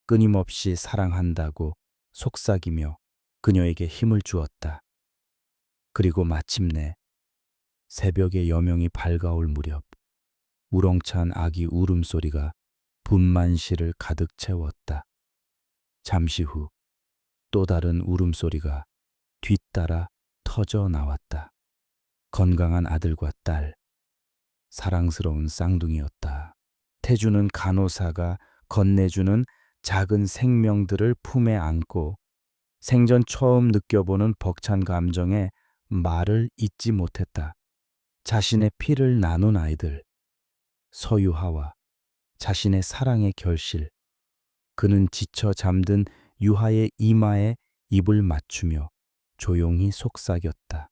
끊임없이 사랑한다고 속삭이며 그녀에게 힘을 주었다. 그리고 마침내 새벽의 여명이 밝아올 무렵 우렁찬 아기 울음소리가 분만실을 가득 채웠다. 잠시 후 또 다른 울음소리가 뒤따라 터져 나왔다. 건강한 아들과 딸, 사랑스러운 쌍둥이였다. 태주는 간호사가 건네주는 작은 생명들을 품에 안고 생전 처음 느껴보는 벅찬 감정에 말을 잇지 못했다. 자신의 피를 나눈 아이들, 서유하와 자신의 사랑의 결실. 그는 지쳐 잠든 유하의 이마에 입을 맞추며 조용히 속삭였다.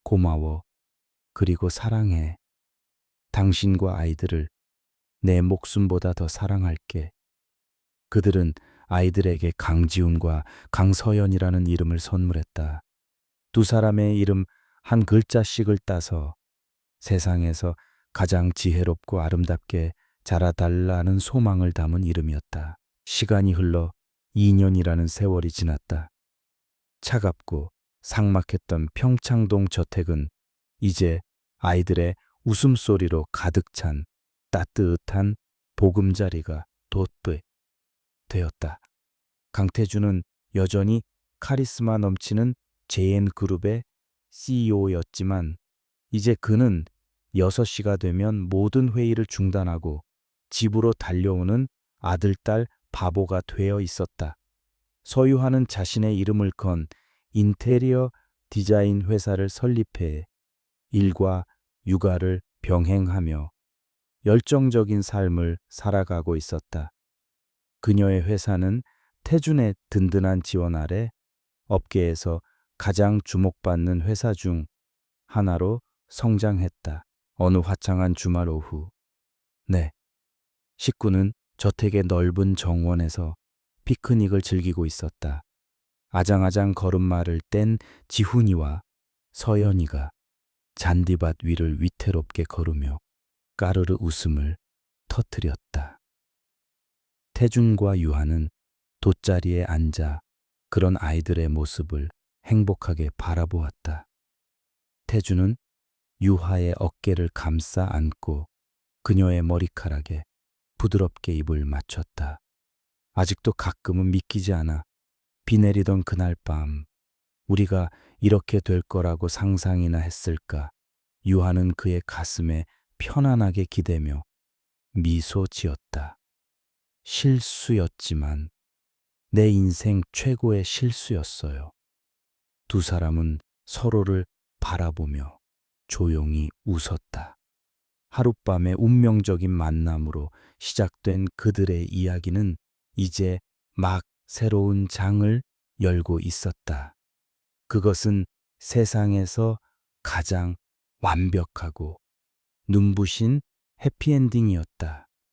고마워. 그리고 사랑해. 당신과 아이들을 내 목숨보다 더 사랑할게. 그들은 아이들에게 강지훈과 강서연이라는 이름을 선물했다. 두 사람의 이름 한 글자씩을 따서 세상에서 가장 지혜롭고 아름답게 자라달라는 소망을 담은 이름이었다. 시간이 흘러 2년이라는 세월이 지났다. 차갑고 삭막했던 평창동 저택은 이제 아이들의 웃음소리로 가득 찬 따뜻한 보금자리가 되었다. 강태준은 여전히 카리스마 넘치는 JN그룹의 CEO였지만 이제 그는 6시가 되면 모든 회의를 중단하고 집으로 달려오는 아들, 딸 바보가 되어 있었다. 소유하는 자신의 이름을 건 인테리어 디자인 회사를 설립해 일과 육아를 병행하며 열정적인 삶을 살아가고 있었다. 그녀의 회사는 태준의 든든한 지원 아래 업계에서 가장 주목받는 회사 중 하나로 성장했다. 어느 화창한 주말 오후, 네, 식구는 저택의 넓은 정원에서 피크닉을 즐기고 있었다. 아장아장 걸음마를 뗀 지훈이와 서연이가 잔디밭 위를 위태롭게 걸으며 까르르 웃음을 터뜨렸다. 태준과 유하는 돗자리에 앉아 그런 아이들의 모습을 행복하게 바라보았다. 태준은 유하의 어깨를 감싸 안고 그녀의 머리카락에 부드럽게 입을 맞췄다. 아직도 가끔은 믿기지 않아. 비 내리던 그날 밤 우리가 이렇게 될 거라고 상상이나 했을까? 유하는 그의 가슴에 편안하게 기대며 미소 지었다. 실수였지만 내 인생 최고의 실수였어요. 두 사람은 서로를 바라보며 조용히 웃었다. 하룻밤의 운명적인 만남으로 시작된 그들의 이야기는 이제 막 새로운 장을 열고 있었다. 그것은 세상에서 가장 완벽하고 눈부신 해피엔딩이었다.